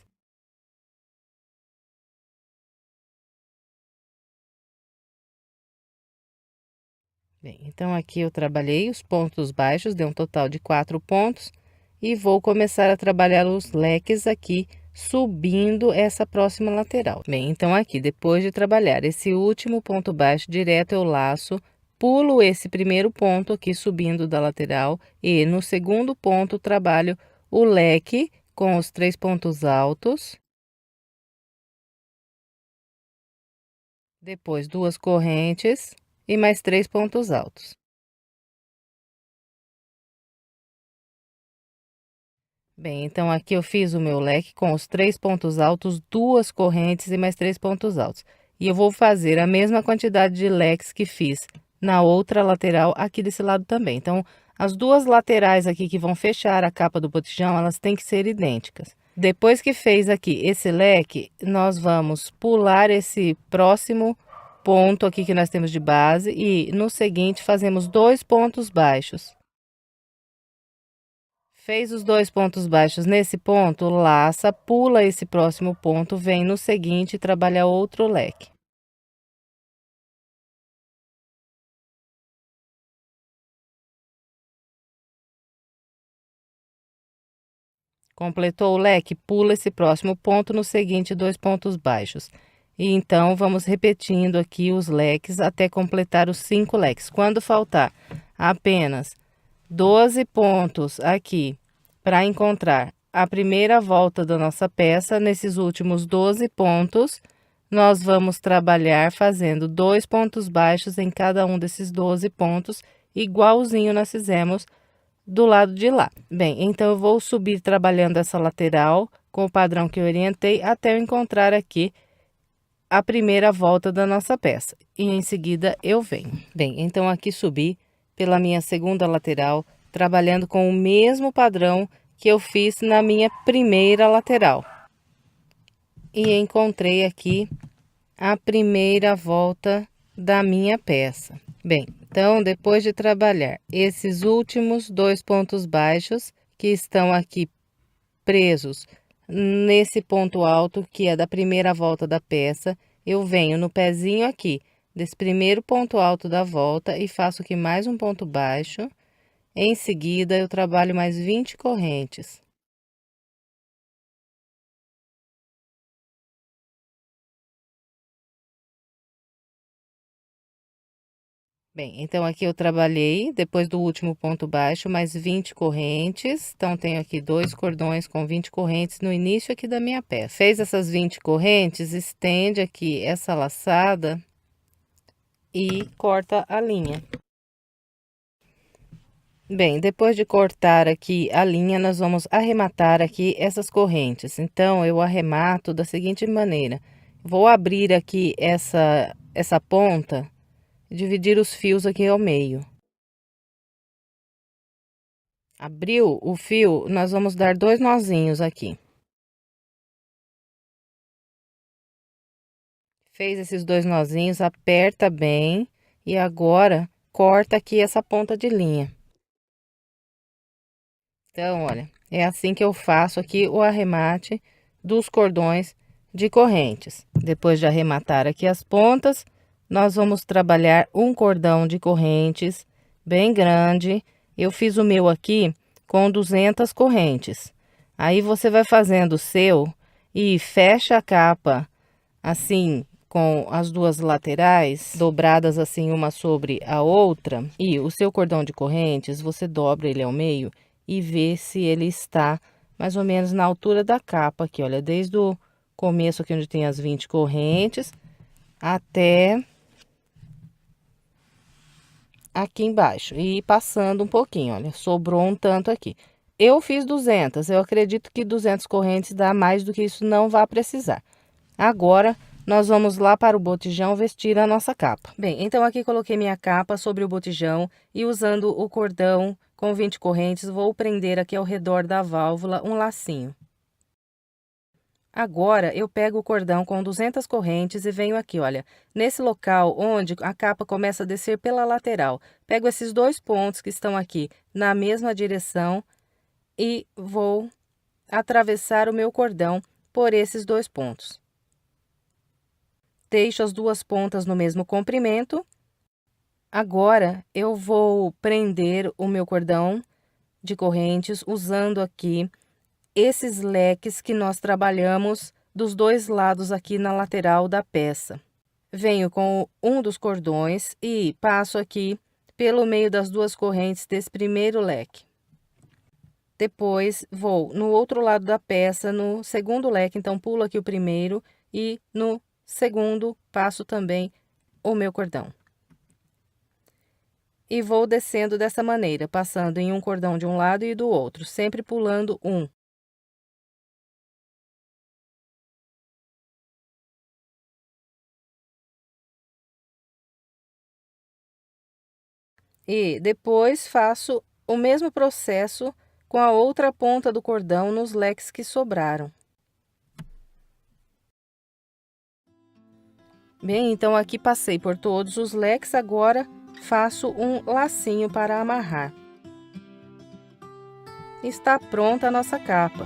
Bem, então aqui eu trabalhei os pontos baixos, deu um total de 4 pontos, e vou começar a trabalhar os leques aqui, subindo essa próxima lateral. Bem, então aqui, depois de trabalhar esse último ponto baixo, direto eu laço, pulo esse primeiro ponto aqui subindo da lateral, e no segundo ponto trabalho o leque com os 3 pontos altos. Depois, duas correntes e mais 3 pontos altos. Bem, então aqui eu fiz o meu leque com os 3 pontos altos, duas correntes e mais 3 pontos altos. E eu vou fazer a mesma quantidade de leques que fiz na outra lateral aqui desse lado também. Então, as duas laterais aqui que vão fechar a capa do botijão, elas têm que ser idênticas. Depois que fez aqui esse leque, nós vamos pular esse próximo ponto aqui que nós temos de base e no seguinte fazemos 2 pontos baixos. Fez os 2 pontos baixos nesse ponto, laça, pula esse próximo ponto, vem no seguinte e trabalha outro leque. Completou o leque, pula esse próximo ponto, no seguinte 2 pontos baixos. E então, vamos repetindo aqui os leques até completar os 5 leques. Quando faltar apenas 12 pontos aqui para encontrar a primeira volta da nossa peça, nesses últimos 12 pontos, nós vamos trabalhar fazendo 2 pontos baixos em cada um desses 12 pontos, igualzinho nós fizemos do lado de lá. Bem, então eu vou subir trabalhando essa lateral com o padrão que eu orientei até eu encontrar aqui a primeira volta da nossa peça. E em seguida eu venho. Bem, então aqui subi pela minha segunda lateral, trabalhando com o mesmo padrão que eu fiz na minha primeira lateral. E encontrei aqui a primeira volta da minha peça. Bem, então depois de trabalhar esses últimos 2 pontos baixos que estão aqui presos nesse ponto alto que é da primeira volta da peça, eu venho no pezinho aqui desse primeiro ponto alto da volta e faço aqui mais um ponto baixo. Em seguida, eu trabalho mais 20 correntes. Bem, então aqui eu trabalhei, depois do último ponto baixo, mais 20 correntes. Então, tenho aqui 2 cordões com 20 correntes no início aqui da minha peça. Fez essas 20 correntes, estende aqui essa laçada e corta a linha. Bem, depois de cortar aqui a linha, nós vamos arrematar aqui essas correntes. Então, eu arremato da seguinte maneira. Vou abrir aqui essa ponta, dividir os fios aqui ao meio. Abriu o fio, nós vamos dar 2 nozinhos aqui. Fez esses 2 nozinhos, aperta bem e agora corta aqui essa ponta de linha. Então, olha, é assim que eu faço aqui o arremate dos cordões de correntes. Depois de arrematar aqui as pontas, nós vamos trabalhar um cordão de correntes bem grande. Eu fiz o meu aqui com 200 correntes. Aí você vai fazendo o seu e fecha a capa assim com as duas laterais dobradas assim uma sobre a outra. E o seu cordão de correntes, você dobra ele ao meio e ver se ele está mais ou menos na altura da capa aqui, olha, desde o começo aqui onde tem as 20 correntes até aqui embaixo e passando um pouquinho, olha, sobrou um tanto aqui. Eu fiz 200, eu acredito que 200 correntes dá mais do que isso, não vai precisar. Agora, nós vamos lá para o botijão vestir a nossa capa. Bem, então aqui coloquei minha capa sobre o botijão e usando o cordão com 20 correntes, vou prender aqui ao redor da válvula um lacinho. Agora, eu pego o cordão com 200 correntes e venho aqui, olha, nesse local onde a capa começa a descer pela lateral. Pego esses 2 pontos que estão aqui na mesma direção e vou atravessar o meu cordão por esses 2 pontos. Deixo as 2 pontas no mesmo comprimento. Agora, eu vou prender o meu cordão de correntes usando aqui esses leques que nós trabalhamos dos 2 lados aqui na lateral da peça. Venho com um dos cordões e passo aqui pelo meio das 2 correntes desse primeiro leque. Depois, vou no outro lado da peça, no segundo leque, então pulo aqui o primeiro e no segundo passo também o meu cordão. E vou descendo dessa maneira, passando em um cordão de um lado e do outro, sempre pulando um. E depois faço o mesmo processo com a outra ponta do cordão nos leques que sobraram. Bem, então aqui passei por todos os leques, agora faço um lacinho para amarrar. Está pronta a nossa capa.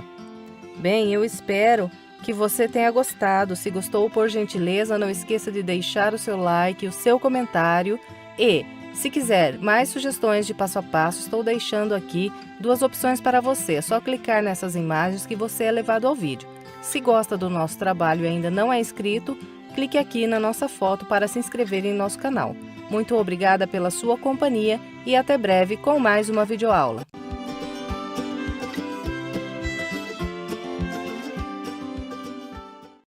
Bem, eu espero que você tenha gostado. Se gostou, por gentileza, não esqueça de deixar o seu like, o seu comentário e, se quiser mais sugestões de passo a passo, estou deixando aqui 2 opções para você. É só clicar nessas imagens que você é levado ao vídeo. Se gosta do nosso trabalho e ainda não é inscrito, clique aqui na nossa foto para se inscrever em nosso canal. Muito obrigada pela sua companhia e até breve com mais uma videoaula.